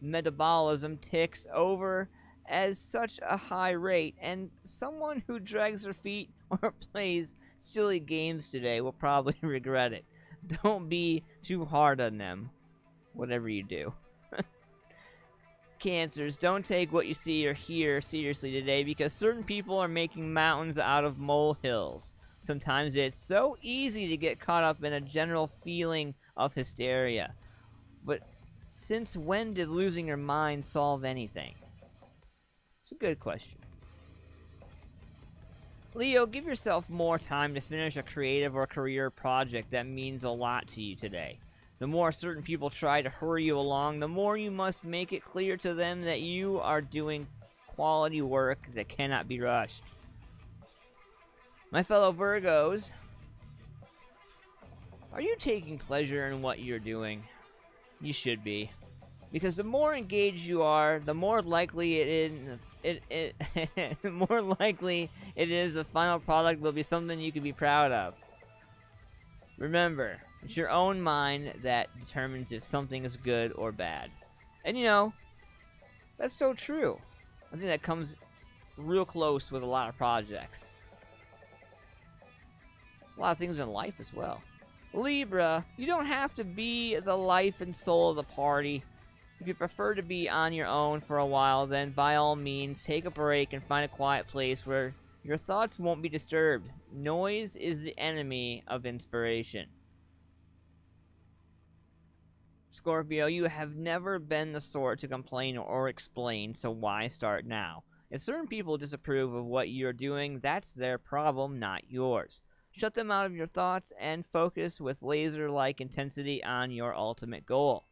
metabolism ticks over at such a high rate, and someone who drags their feet or plays silly games today will probably regret it. Don't be too hard on them, whatever you do. Cancers, don't take what you see or hear seriously today because certain people are making mountains out of molehills. Sometimes it's so easy to get caught up in a general feeling of hysteria. But since when did losing your mind solve anything? It's a good question. Leo, give yourself more time to finish a creative or career project that means a lot to you today. The more certain people try to hurry you along, the more you must make it clear to them that you are doing quality work that cannot be rushed. My fellow Virgos, are you taking pleasure in what you're doing? You should be. Because the more engaged you are, the more likely more likely it is the final product will be something you can be proud of. Remember, it's your own mind that determines if something is good or bad. And you know, that's so true. I think that comes real close with a lot of projects. A lot of things in life as well. Libra, you don't have to be the life and soul of the party. If you prefer to be on your own for a while, then by all means, take a break and find a quiet place where your thoughts won't be disturbed. Noise is the enemy of inspiration. Scorpio, you have never been the sort to complain or explain, so why start now? If certain people disapprove of what you're doing, that's their problem, not yours. Shut them out of your thoughts and focus with laser-like intensity on your ultimate goal.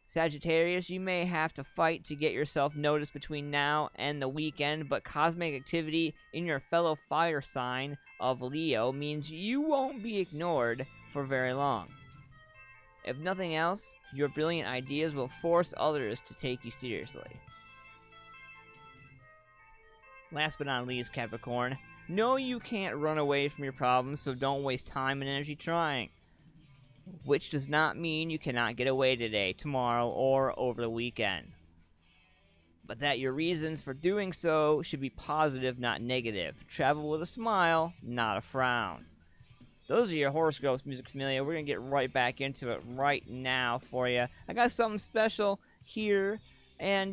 Sagittarius, you may have to fight to get yourself noticed between now and the weekend, but cosmic activity in your fellow fire sign of Leo means you won't be ignored for very long. If nothing else, your brilliant ideas will force others to take you seriously. Last but not least, Capricorn, no, you can't run away from your problems, so don't waste time and energy trying. Which does not mean you cannot get away today, tomorrow, or over the weekend. But that your reasons for doing so should be positive, not negative. Travel with a smile, not a frown. those are your horoscopes, music familia. We're gonna get right back into it right now for you. I got something special here, and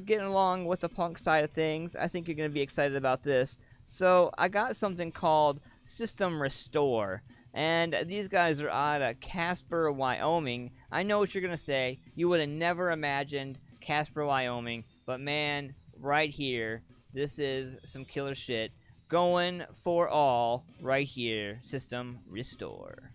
getting along with the punk side of things. I think you're gonna be excited about this. So I got something called System Restore, and these guys are out of Casper, Wyoming. I know what you're gonna say. You would have never imagined Casper, Wyoming, but man, right here, this is some killer shit. Going for all right here. System Restore.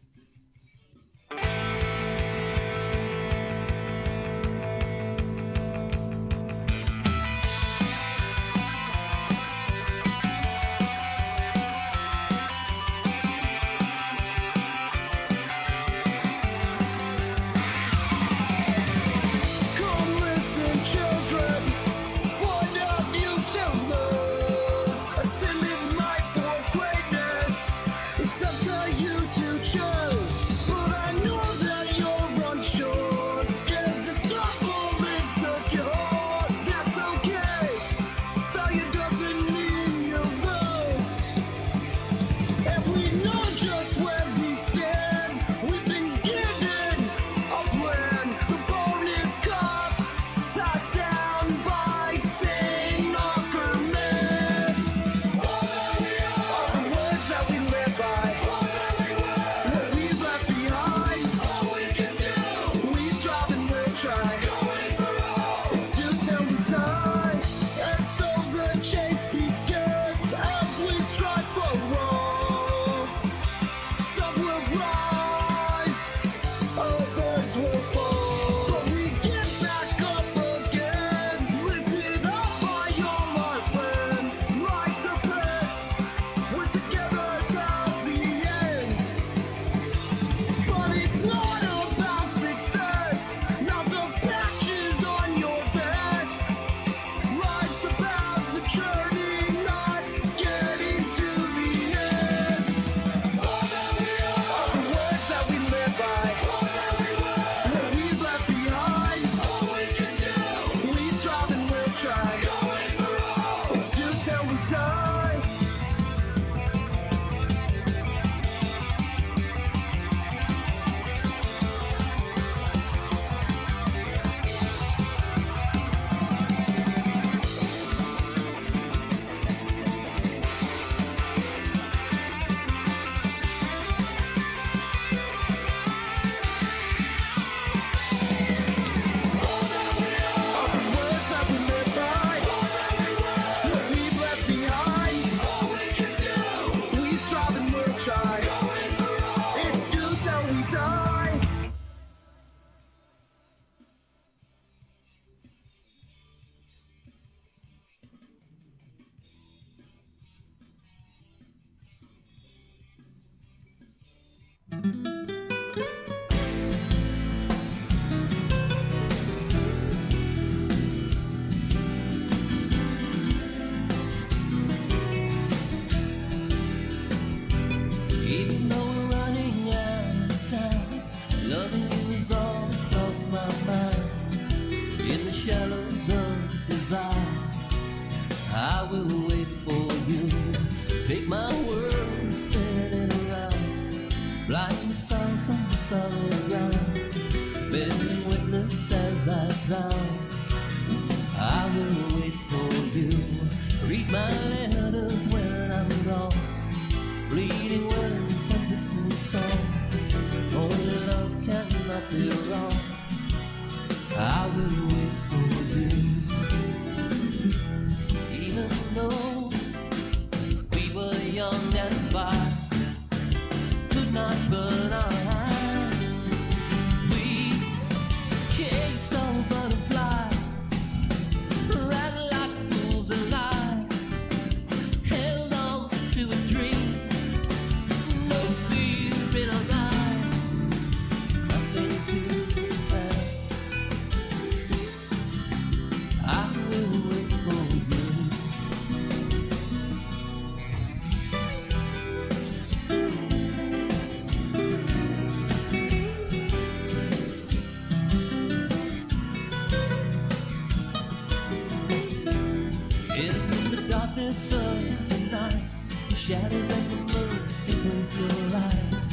Shadows and the moon, it brings your light.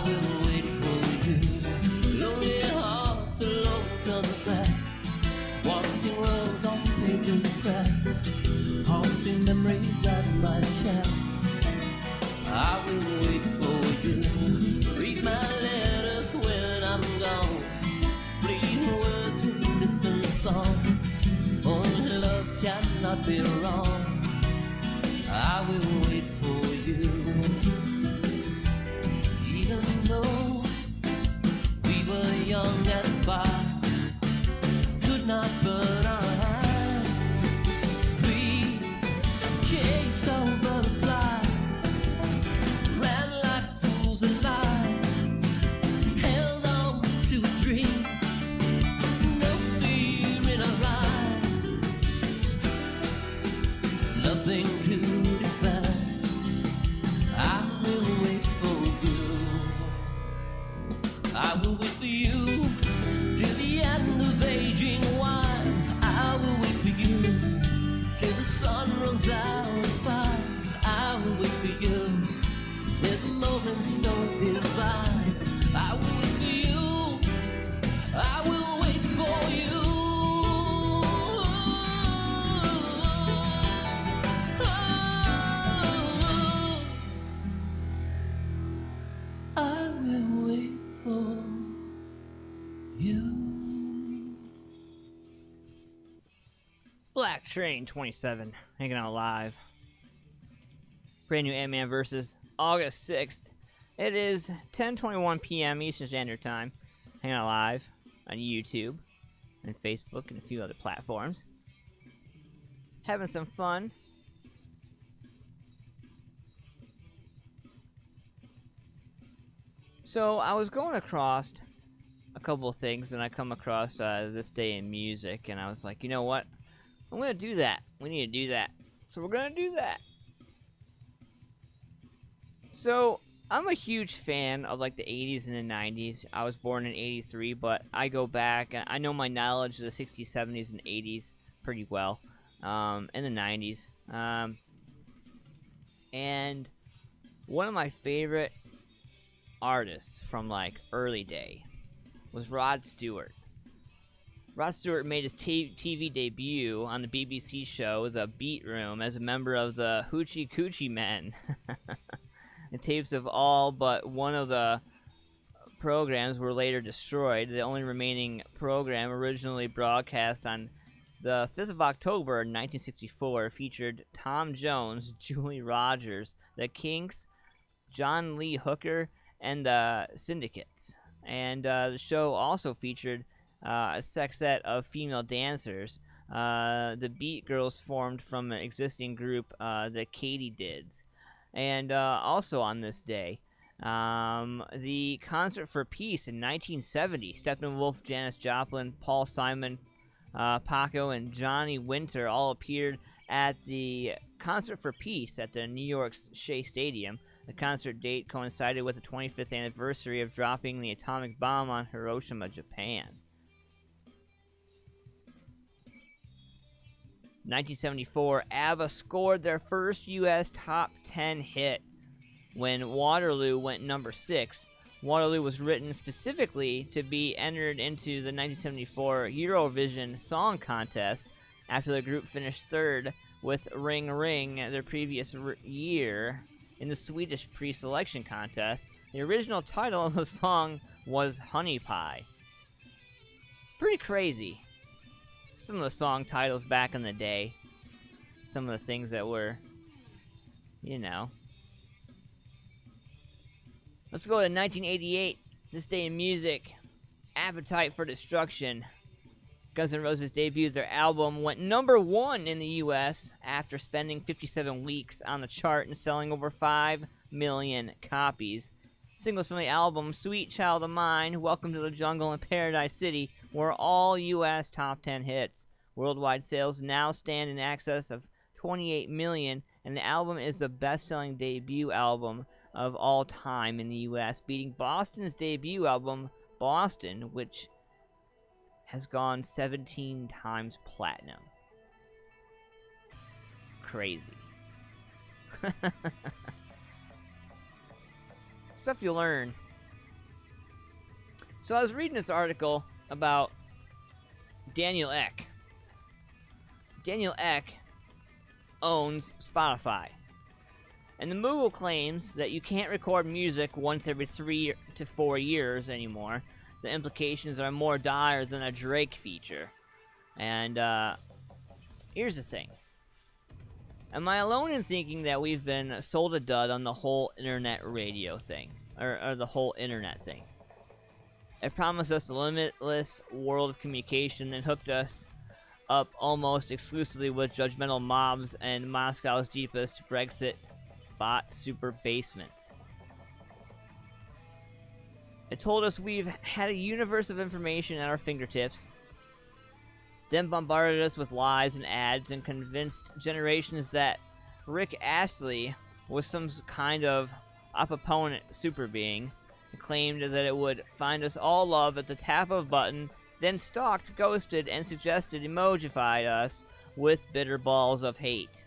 I will wait for you. Lonely hearts alone come fast. Walking roads on paper's press. Haunting memories of my chest. I will wait for you. Read my letters when I'm gone. Fleeting words in distant song. Only love cannot be wrong. I will wait for you. Even though we were young and far, could not burn our eyes. We chased our butterflies, ran like fools and lies, held on to a dream, no fear in our eyes, nothing to define. I will wait for you. I will wait for you till the end of aging wine. I will wait for you till the sun runs out of fire. I will wait for you if the moments don't divide. I will wait for you. I will wait for you. I will wait for you. Black Train 27, hanging out live. Brand new Ant-Man versus August 6th. It is 10:21 p.m. Eastern Standard Time. Hanging out live on YouTube and Facebook and a few other platforms. Having some fun. So I was going across a couple of things, and I come across this day in music, and I was like, you know what? I'm gonna do that. We need to do that. So we're gonna do that. So I'm a huge fan of like the 80s and the 90s. I was born in 83, but I go back and I know my knowledge of the 60s, 70s, and 80s pretty well. And the 90s. And one of my favorite artists from like early day was Rod Stewart. Rod Stewart made his TV debut on the BBC show The Beat Room as a member of the Hoochie Coochie Men. The tapes of all but one of the programs were later destroyed. The only remaining program, originally broadcast on the 5th of October 1964, featured Tom Jones, Julie Rogers, The Kinks, John Lee Hooker, and the Syndicates. And the show also featured a sextet of female dancers. The Beat Girls formed from an existing group, the Katydids. And also on this day, the Concert for Peace in 1970, Steppenwolf, Janis Joplin, Paul Simon, Paco, and Johnny Winter all appeared at the Concert for Peace at the New York's Shea Stadium. The concert date coincided with the 25th anniversary of dropping the atomic bomb on Hiroshima, Japan. 1974, ABBA scored their first U.S. top 10 hit when Waterloo went number 6. Waterloo was written specifically to be entered into the 1974 Eurovision Song Contest after the group finished third with Ring Ring their previous year in the Swedish pre-selection contest. The original title of the song was Honey Pie. Pretty crazy. Some of the song titles back in the day. Some of the things that were, you know. Let's go to 1988. This day in music. Appetite for Destruction. Guns N' Roses debuted their album, went number 1 in the U.S. after spending 57 weeks on the chart and selling over 5 million copies. Singles from the album, Sweet Child of Mine, Welcome to the Jungle, and Paradise City, were all U.S. top 10 hits. Worldwide sales now stand in excess of 28 million, and the album is the best-selling debut album of all time in the U.S., beating Boston's debut album, Boston, which has gone 17 times platinum. Crazy. Stuff you learn. So I was reading this article about Daniel Ek. Daniel Ek owns Spotify. And the mogul claims that you can't record music once every 3 to 4 years anymore. The implications are more dire than a Drake feature. And here's the thing. Am I alone in thinking that we've been sold a dud on the whole internet radio thing? Or the whole internet thing? It promised us a limitless world of communication and hooked us up almost exclusively with judgmental mobs and Moscow's deepest Brexit bot super basements. It told us we've had a universe of information at our fingertips, then bombarded us with lies and ads and convinced generations that Rick Astley was some kind of opponent super being, and claimed that it would find us all love at the tap of a button, then stalked, ghosted, and suggested emojified us with bitter balls of hate.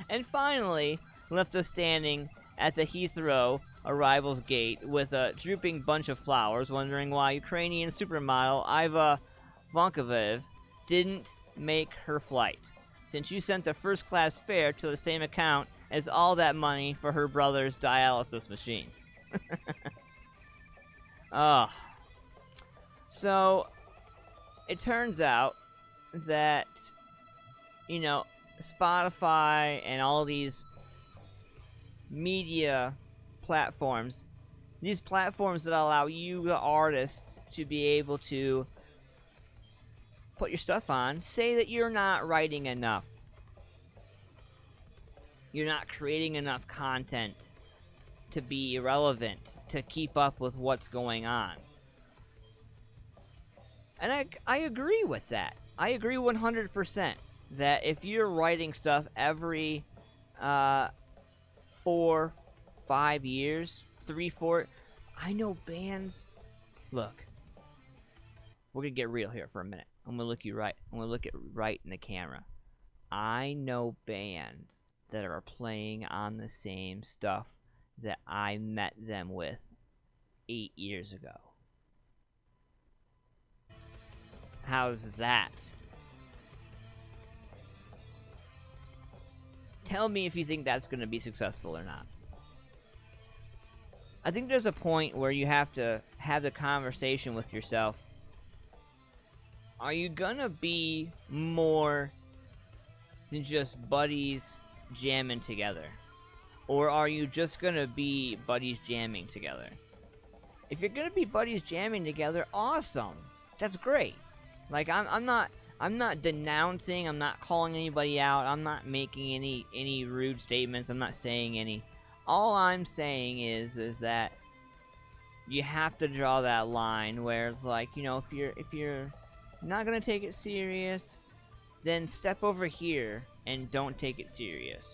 And finally left us standing at the Heathrow arrivals gate with a drooping bunch of flowers, wondering why Ukrainian supermodel Iva Vonkovev didn't make her flight, since you sent a first-class fare to the same account as all that money for her brother's dialysis machine. Oh. So, it turns out that, you know, Spotify and all these media platforms, these platforms that allow you, the artists, to be able to put your stuff on, say that you're not writing enough. You're not creating enough content to be relevant, to keep up with what's going on. And I agree with that. I agree 100% that if you're writing stuff every 4, 5 years, 3, 4, I know bands. Look, we're gonna get real here for a minute. I'm gonna look you right. I'm gonna look at right in the camera. I know bands that are playing on the same stuff that I met them with 8 years ago. How's that? Tell me if you think that's going to be successful or not. I think there's a point where you have to have the conversation with yourself. Are you going to be more than just buddies jamming together? Or are you just going to be buddies jamming together? If you're going to be buddies jamming together, awesome. That's great. Like, I'm not denouncing, I'm not calling anybody out, I'm not making any rude statements, I'm not saying any. All I'm saying is that you have to draw that line where it's like, you know, if you're not gonna take it serious, then step over here and don't take it serious.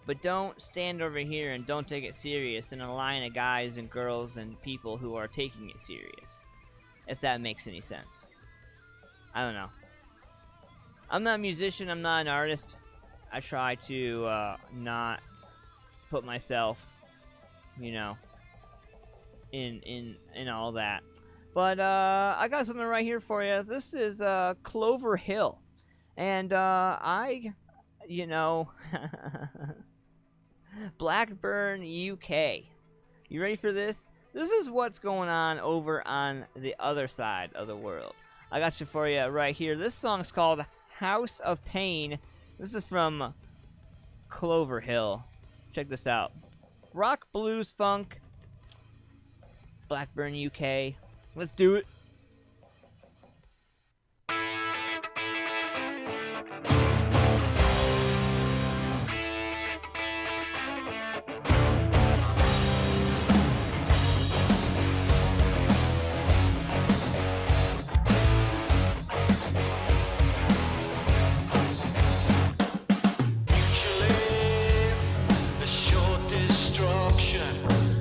But don't stand over here and don't take it serious in a line of guys and girls and people who are taking it serious. If that makes any sense. I don't know. I'm not a musician, I'm not an artist. I try to not put myself, you know, in all that. But I got something right here for you. This is Clover Hill. And you know, Blackburn, UK. You ready for this? This is what's going on over on the other side of the world. I got you for you right here. This song's called House of Pain. This is from Clover Hill. Check this out. Rock, blues, funk. Blackburn, UK. Let's do it.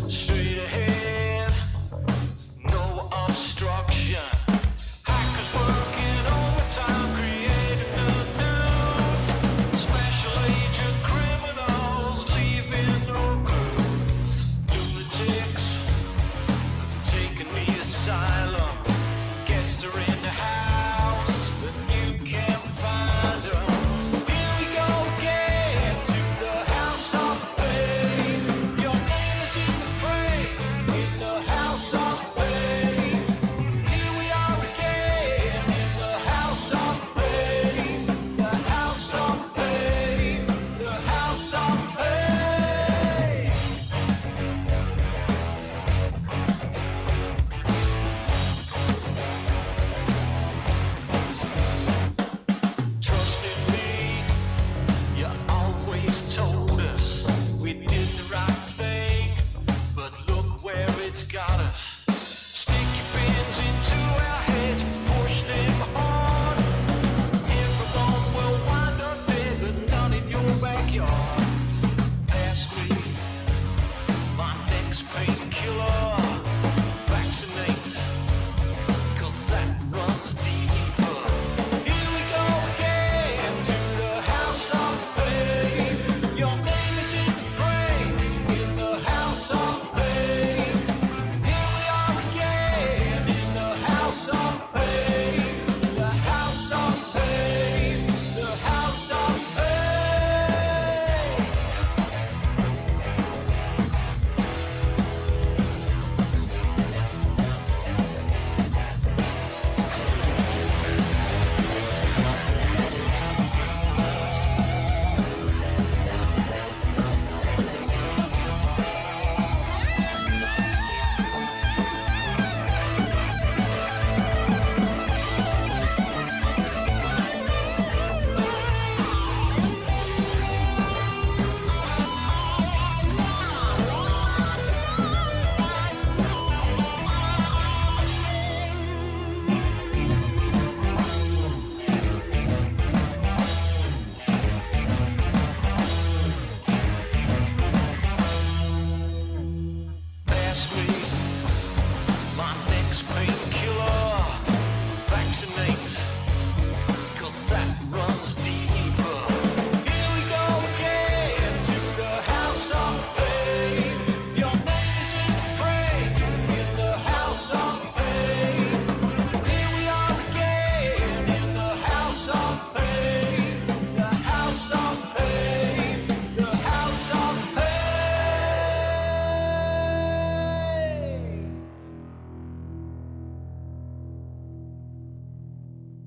Straight ahead, no obstruction.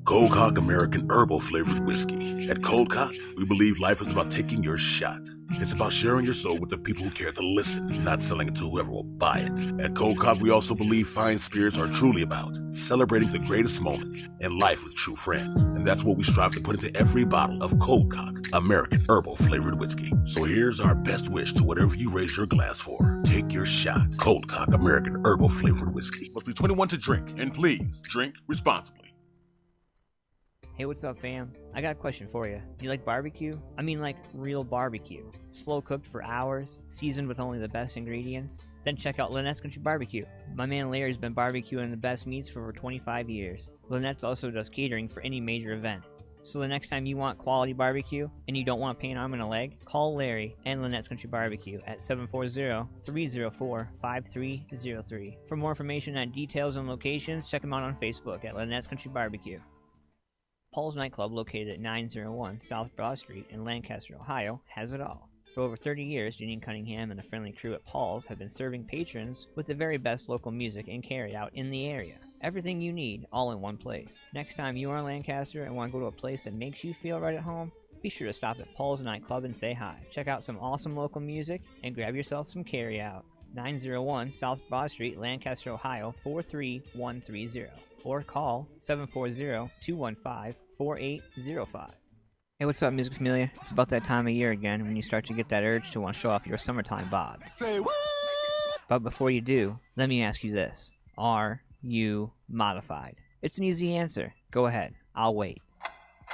Cold Cock American Herbal Flavored Whiskey. At Cold Cock, we believe life is about taking your shot. It's about sharing your soul with the people who care to listen, not selling it to whoever will buy it. At Cold Cock, we also believe fine spirits are truly about celebrating the greatest moments in life with true friends. And that's what we strive to put into every bottle of Cold Cock American Herbal Flavored Whiskey. So here's our best wish to whatever you raise your glass for. Take your shot. Cold Cock American Herbal Flavored Whiskey. Must be 21 to drink, and please drink responsibly. Hey, what's up, fam? I got a question for you. Do you like barbecue? I mean, like real barbecue. Slow cooked for hours, seasoned with only the best ingredients? Then check out Lynettes Country BBQ. My man Larry's been barbecuing the best meats for over 25 years. Lynettes also does catering for any major event. So the next time you want quality barbecue and you don't want to pay an arm and a leg, call Larry and Lynettes Country BBQ at 740-304-5303. For more information on details and locations, check them out on Facebook at Lynettes Country BBQ. Paul's Nightclub, located at 901 South Broad Street in Lancaster, Ohio, has it all. For over 30 years, Janine Cunningham and the friendly crew at Paul's have been serving patrons with the very best local music and carry-out in the area. Everything you need, all in one place. Next time you are in Lancaster and want to go to a place that makes you feel right at home, be sure to stop at Paul's Nightclub and say hi. Check out some awesome local music and grab yourself some carry-out. 901 South Broad Street, Lancaster, Ohio, 43130. Or call 740-215-4805. Hey, what's up, Music Familia? It's about that time of year again when you start to get that urge to want to show off your summertime bods. Say what? But before you do, let me ask you this. Are you modified? It's an easy answer. Go ahead. I'll wait.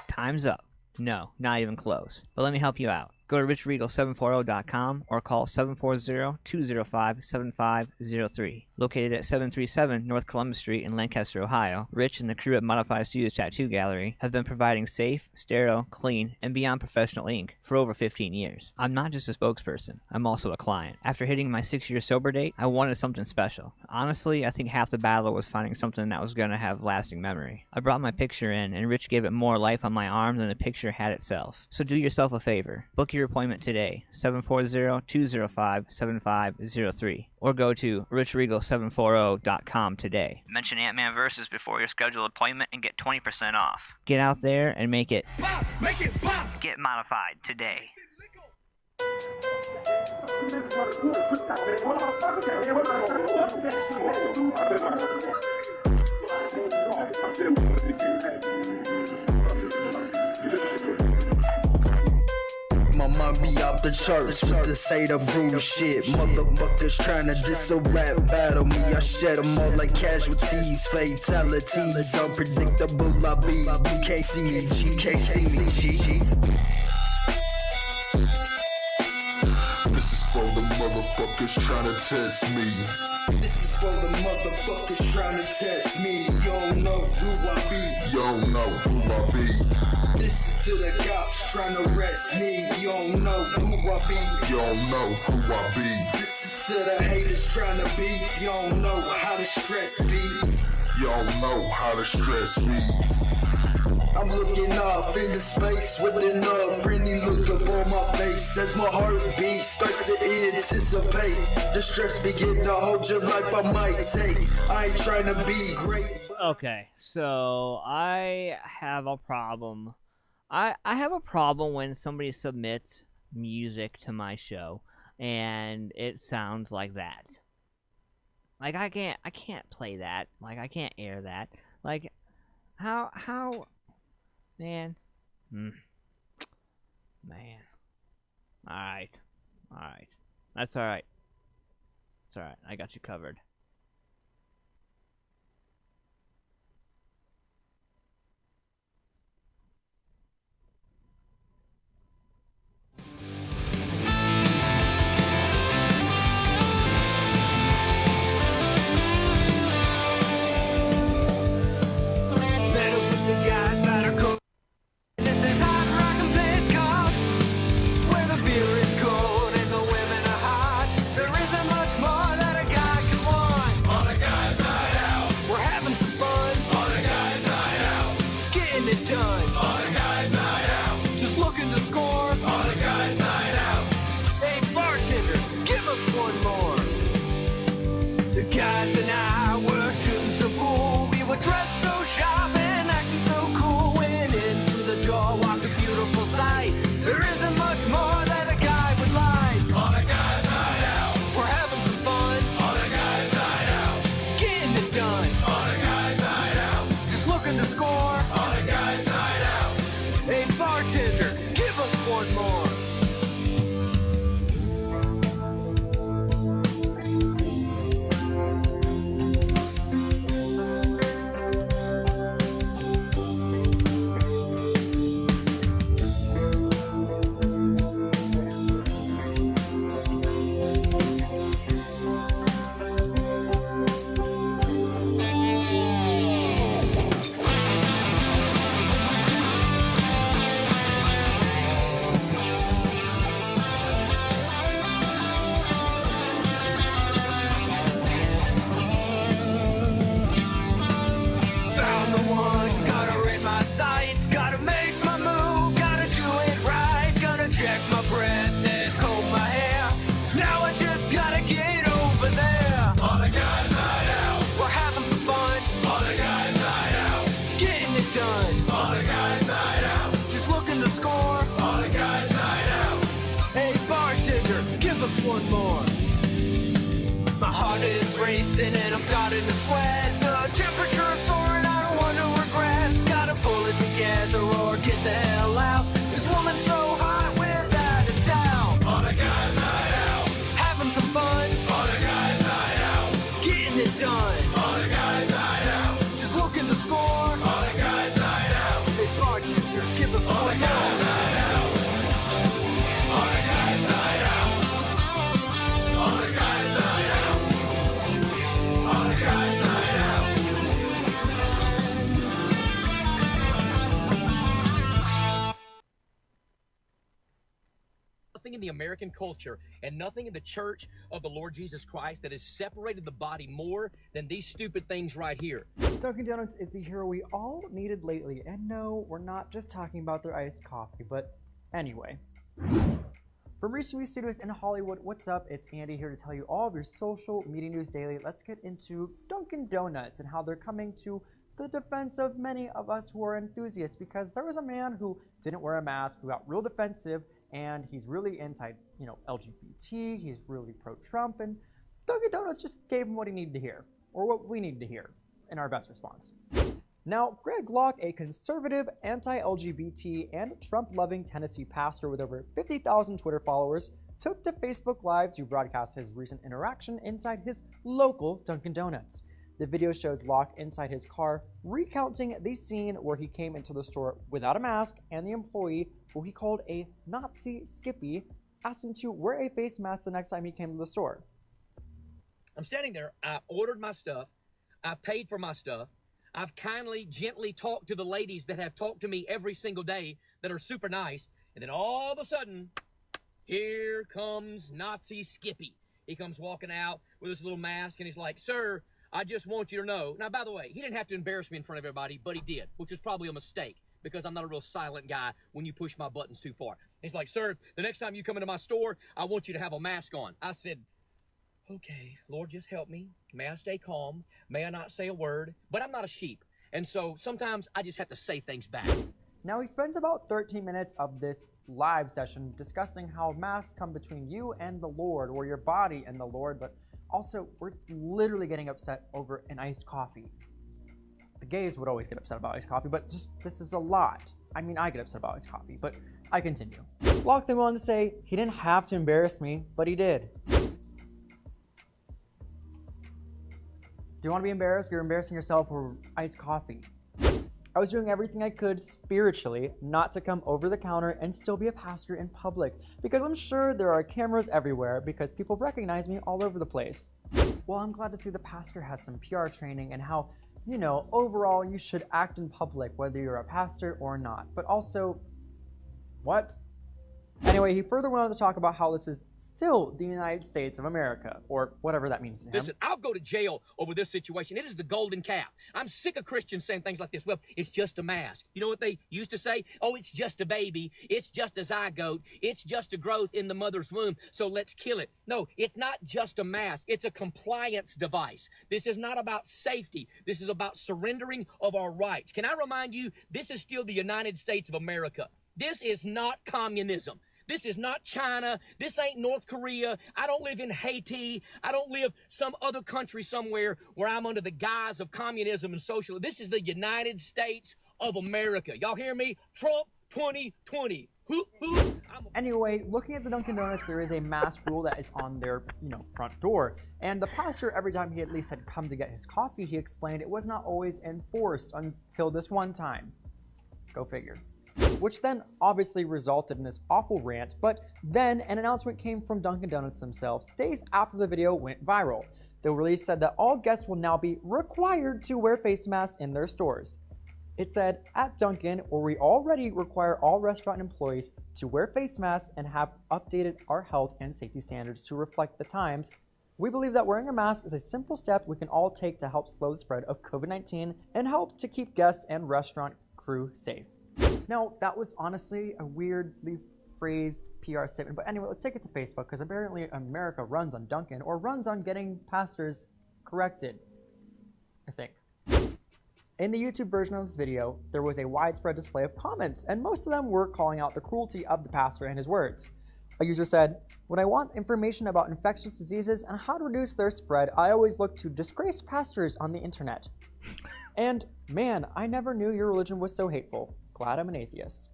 Time's up. No, not even close. But let me help you out. Go to richregal740.com or call 740-205-7503. Located at 737 North Columbus Street in Lancaster, Ohio, Rich and the crew at Modified Studios Tattoo Gallery have been providing safe, sterile, clean, and beyond professional ink for over 15 years. I'm not just a spokesperson, I'm also a client. After hitting my 6-year sober date, I wanted something special. Honestly, I think half the battle was finding something that was going to have lasting memory. I brought my picture in, and Rich gave it more life on my arm than the picture had itself. So do yourself a favor. Book your appointment today, 740-205-7503, or go to richregal740.com today. Mention AntmanVs before your scheduled appointment and get 20% off. Get out there and make it pop! Make it pop! Get modified today. My mind be out the charts with the say the bullshit. Motherfuckers tryna diss a rap battle me. I shed them all like casualties, fatalities. Unpredictable I be. You can't see me, G. Can't see me, G. This is for the motherfuckers tryna test me. This is for the motherfuckers tryna test me. You don't know who I be. You don't know who I be. This is to the cops tryna arrest me. You don't know who I be. You don't know who I be. This is to the haters tryna be. You don't know how to stress me. You don't know how to stress me. I'm looking off into space with an friendly look up on my face as my heartbeat starts to anticipate. The stress begin to hold your life I might take. I ain't trying to be great. Okay, so I have a problem. I have a problem when somebody submits music to my show and it sounds like that. Like I can't play that. Like I can't air that. Like how man. Man. Alright. That's alright. It's alright. I got you covered. Dressed so sharp and acting so cool. racing and I'm starting to sweat. The temperature is soaring, I don't want no regrets. Gotta pull it together or get the hell out. This woman's so hot without a doubt. On a guy's night out. Having some fun. On a guy's night out. Getting it done. On a guy's night out. Just look at the score. On a guy's night out. Hey bartender, give us one more. In the American culture and nothing in the church of the Lord Jesus Christ that has separated the body more than these stupid things right here. Dunkin' Donuts is the hero we all needed lately, and no, we're not just talking about their iced coffee, but anyway. From Reach TV Studios in Hollywood, what's up? It's Andy here to tell you all of your social media news daily. Let's get into Dunkin' Donuts and how they're coming to the defense of many of us who are enthusiasts, because there was a man who didn't wear a mask who got real defensive, and he's really anti, LGBT, he's really pro-Trump, and Dunkin' Donuts just gave him what he needed to hear, or what we needed to hear in our best response. Now, Greg Locke, a conservative, anti-LGBT, and Trump-loving Tennessee pastor with over 50,000 Twitter followers, took to Facebook Live to broadcast his recent interaction inside his local Dunkin' Donuts. The video shows Locke inside his car recounting the scene where he came into the store without a mask, and the employee, who he called a Nazi Skippy, asked him to wear a face mask the next time he came to the store. I'm standing there, I ordered my stuff, I've paid for my stuff, I've kindly, gently talked to the ladies that have talked to me every single day that are super nice, and then all of a sudden, here comes Nazi Skippy. He comes walking out with his little mask, and he's like, "Sir, I just want you to know." Now, by the way, he didn't have to embarrass me in front of everybody, but he did, which is probably a mistake, because I'm not a real silent guy when you push my buttons too far. He's like, "Sir, the next time you come into my store, I want you to have a mask on." I said, "Okay, Lord, just help me. May I stay calm? May I not say a word?" But I'm not a sheep, and so sometimes I just have to say things back. Now, he spends about 13 minutes of this live session discussing how masks come between you and the Lord, or your body and the Lord, but also, we're literally getting upset over an iced coffee. The gays would always get upset about iced coffee, but this is a lot. I mean, I get upset about iced coffee, but I continue. Locke then went on to say he didn't have to embarrass me, but he did. Do you want to be embarrassed? You're embarrassing yourself over iced coffee. I was doing everything I could spiritually not to come over the counter and still be a pastor in public, because I'm sure there are cameras everywhere because people recognize me all over the place. Well, I'm glad to see the pastor has some PR training and how, overall you should act in public whether you're a pastor or not. But also, what? Anyway, he further went on to talk about how this is still the United States of America, or whatever that means to him. Listen, I'll go to jail over this situation. It is the golden calf. I'm sick of Christians saying things like this. Well, it's just a mask. You know what they used to say? Oh, it's just a baby. It's just a zygote. It's just a growth in the mother's womb, so let's kill it. No, it's not just a mask. It's a compliance device. This is not about safety. This is about surrendering of our rights. Can I remind you, this is still the United States of America. This is not communism. This is not China. This ain't North Korea. I don't live in Haiti. I don't live some other country somewhere where I'm under the guise of communism and socialism. This is the United States of America. Y'all hear me? Trump 2020. Anyway, looking at the Dunkin' Donuts, there is a mask rule that is on their, front door. And the pastor, every time he at least had come to get his coffee, he explained it was not always enforced until this one time. Go figure. Which then obviously resulted in this awful rant, but then an announcement came from Dunkin' Donuts themselves days after the video went viral. The release said that all guests will now be required to wear face masks in their stores. It said, "At Dunkin', where we already require all restaurant employees to wear face masks and have updated our health and safety standards to reflect the times, we believe that wearing a mask is a simple step we can all take to help slow the spread of COVID-19 and help to keep guests and restaurant crew safe." Now, that was honestly a weirdly phrased PR statement, but anyway, let's take it to Facebook, because apparently America runs on Dunkin', or runs on getting pastors corrected, I think. In the YouTube version of this video, there was a widespread display of comments, and most of them were calling out the cruelty of the pastor and his words. A user said, when I want information about infectious diseases and how to reduce their spread, I always look to disgraced pastors on the internet. And man, I never knew your religion was so hateful. Glad I'm an atheist.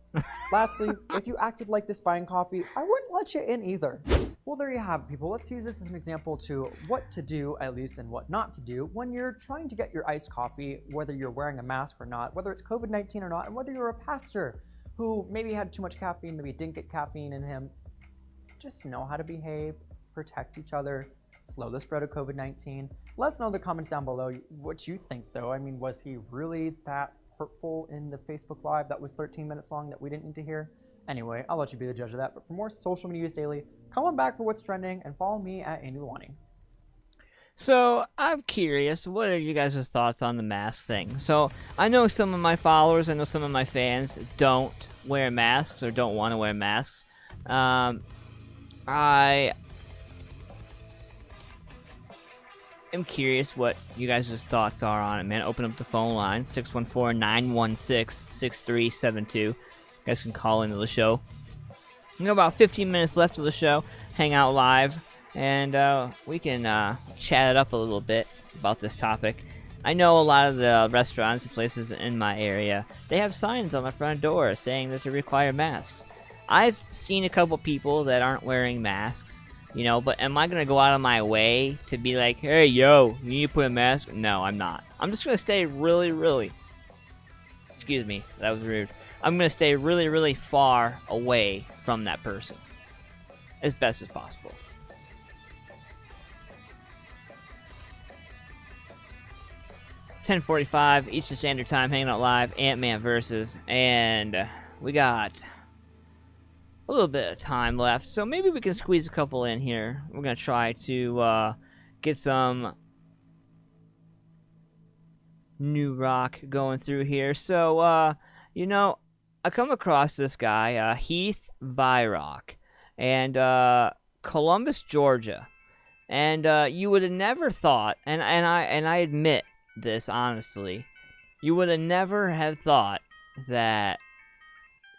Lastly, if you acted like this buying coffee, I wouldn't let you in either. Well, there you have it, people. Let's use this as an example to what to do, at least, and what not to do when you're trying to get your iced coffee, whether you're wearing a mask or not, whether it's COVID-19 or not, and whether you're a pastor who maybe had too much caffeine, maybe didn't get caffeine in him. Just know how to behave, protect each other, slow the spread of COVID-19. Let us know in the comments down below what you think, though. I mean, was he really that hurtful in the Facebook Live that was 13 minutes long that we didn't need to hear? Anyway, I'll let you be the judge of that. But for more social media news daily, come on back for what's trending and follow me at Andy Luani. So, I'm curious, what are you guys' thoughts on the mask thing? So, I know some of my followers, I know some of my fans don't wear masks or don't want to wear masks. I am curious what you guys' thoughts are on it, man. Open up the phone line, 614-916-6372. You guys can call into the show. We got about 15 minutes left of the show. Hang out live, and we can chat it up a little bit about this topic. I know a lot of the restaurants and places in my area, they have signs on the front door saying that they require masks. I've seen a couple people that aren't wearing masks, you know, but am I going to go out of my way to be like, hey, yo, you need to put a mask? No, I'm not. I'm just going to stay really, excuse me, that was rude. I'm going to stay really far away from that person as best as possible. $10:45 Eastern Standard Time, hanging out live, Ant-Man Versus, and we got a little bit of time left, so maybe we can squeeze a couple in here. We're gonna try to get some new rock going through here. So you know, I come across this guy, Heath Byrock, and Columbus, Georgia, and you would have never thought, and I admit this honestly, you would have never have thought that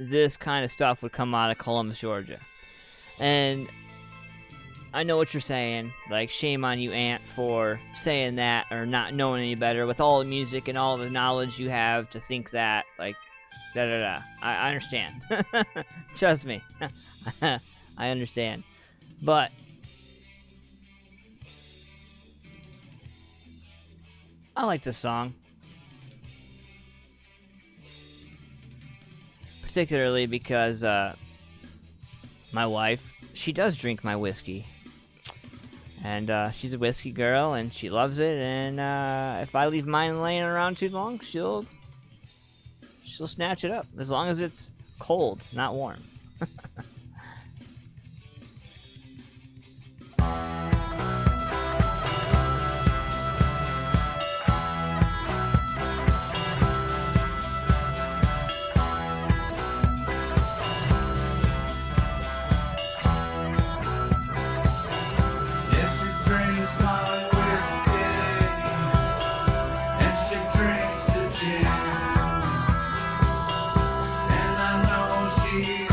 this kind of stuff would come out of Columbus, Georgia. And I know what you're saying, like, shame on you, Ant, for saying that or not knowing any better with all the music and all the knowledge you have to think that, like, I understand. Trust me. I understand. But I like this song. Particularly because my wife, she does drink my whiskey, and she's a whiskey girl and she loves it, and if I leave mine laying around too long, she'll snatch it up, as long as it's cold, not warm. She's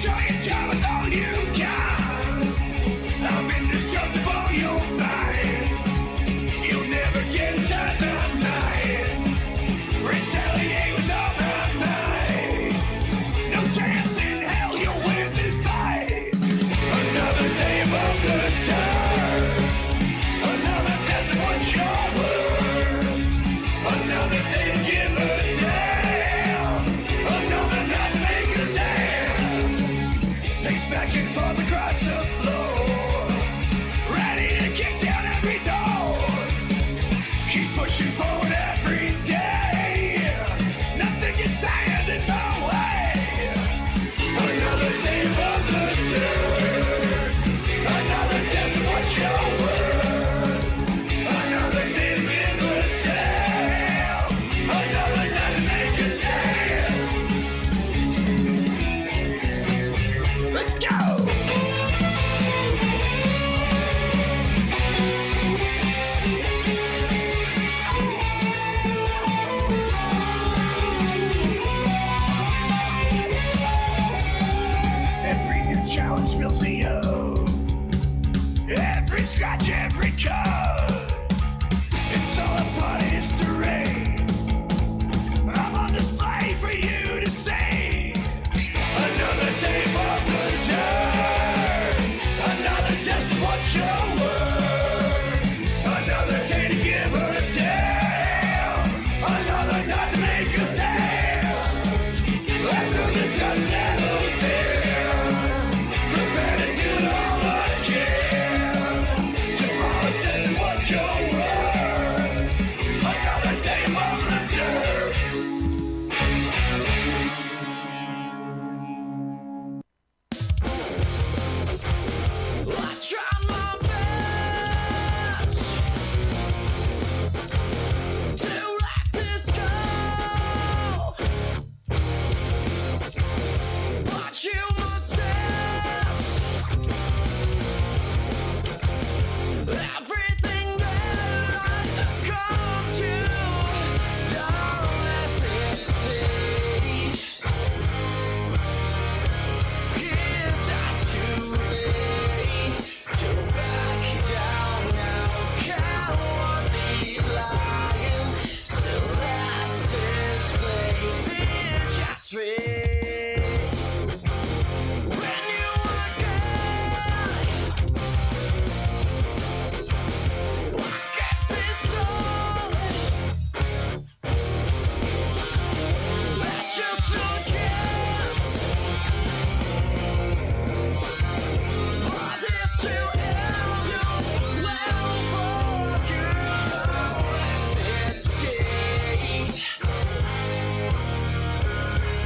Try and job with all you got. I'm indestructible, you'll find. You'll never get inside my mind. Retaliate with all my might. No chance in hell you'll win this fight. Another day above the turn. Another test of what you're worth. Another day to give a damn. Another night to make a stand. Face back and forth across the floor. Ready to kick down every door. Keep pushing forward every day. Nothing can stand in my way. Another day above the turn. Another test of what you're worth. Another day to give a damn. Another night to make a stand. Let's go! Every new challenge fills me up. Every scratch, every cut. It's all a part of history. I'm on display for you to see. Another day above the turn. Another test of what you're worth. Another day to give her a damn. Another night to make a stand. After the dust settles in, prepare to do it all again. Tomorrow's test of what you're worth. Another day above the turn. I try my best to let this go, but you must assess everything that I've come to. Don't hesitate. It's not too late to back down now. Cowardly lying, still that's his place. It's just fate. When you are gone, I get pissed off. That's just no chance for this to end well for you. Don't hesitate.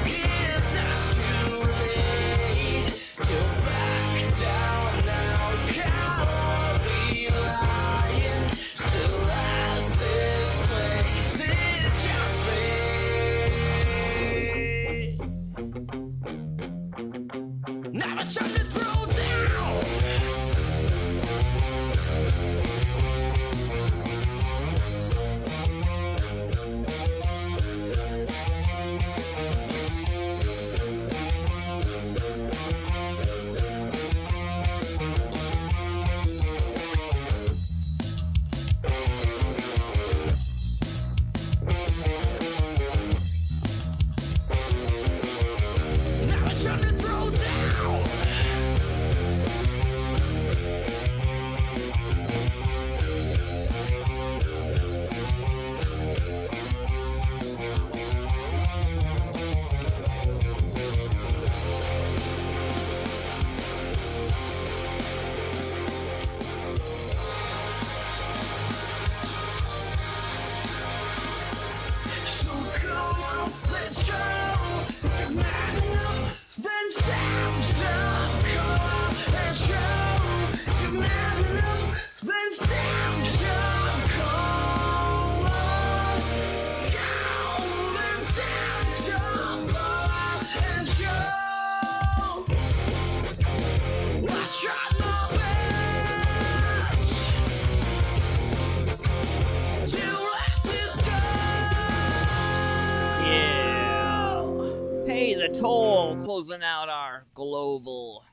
It's not too late to back down now. Cowardly lying still has his place. It's just fate. Never shut the throat down. Never shut the throat down. So come on, let's go. If you're mad enough, then stand up. Come on, let's go. If you're mad enough, then stand up. Come on, go. Then stand up and show. I tried my best to let this go. Yeah. Pay the toll, closing out our global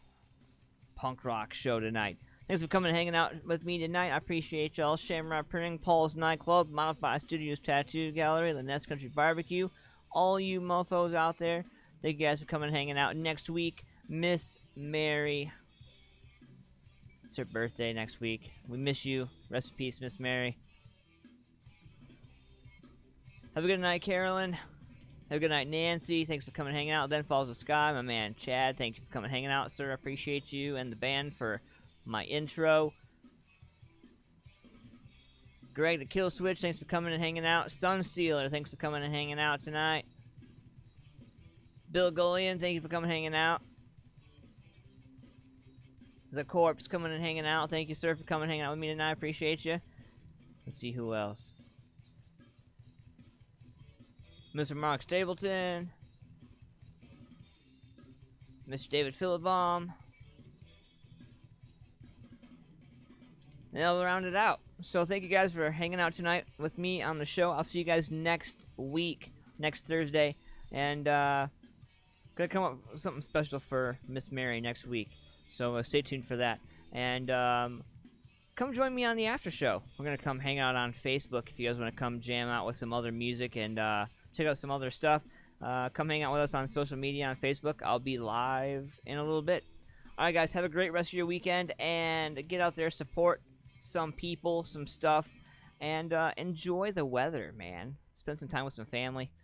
punk rock show tonight. Thanks for coming and hanging out with me tonight. I appreciate y'all. Shamrock Printing, Paul's Nightclub, Modified Studios Tattoo Gallery, Lynettes Country BBQ. All you mofos out there, thank you guys for coming and hanging out. Next week, Miss Mary. It's her birthday next week. We miss you. Rest in peace, Miss Mary. Have a good night, Carolyn. Have a good night, Nancy. Thanks for coming and hanging out. Then Falls the Sky, my man Chad. Thank you for coming and hanging out, sir. I appreciate you and the band for my intro. Greg the Kill Switch, thanks for coming and hanging out. Sunstealer, thanks for coming and hanging out tonight. Bill Gullion, thank you for coming and hanging out. The Corpse coming and hanging out. Thank you, sir, for coming and hanging out with me tonight. I appreciate you. Let's see who else. Mr. Mark Stapleton. Mr. David Philipbaum. And I'll round it out. So thank you guys for hanging out tonight with me on the show. I'll see you guys next week, next Thursday. And gonna come up with something special for Miss Mary next week. So stay tuned for that. And come join me on the after show. We're gonna come hang out on Facebook if you guys want to come jam out with some other music and check out some other stuff. Come hang out with us on social media on Facebook. I'll be live in a little bit. Alright guys, have a great rest of your weekend and get out there, support some people, some stuff, and enjoy the weather, man. Spend some time with some family.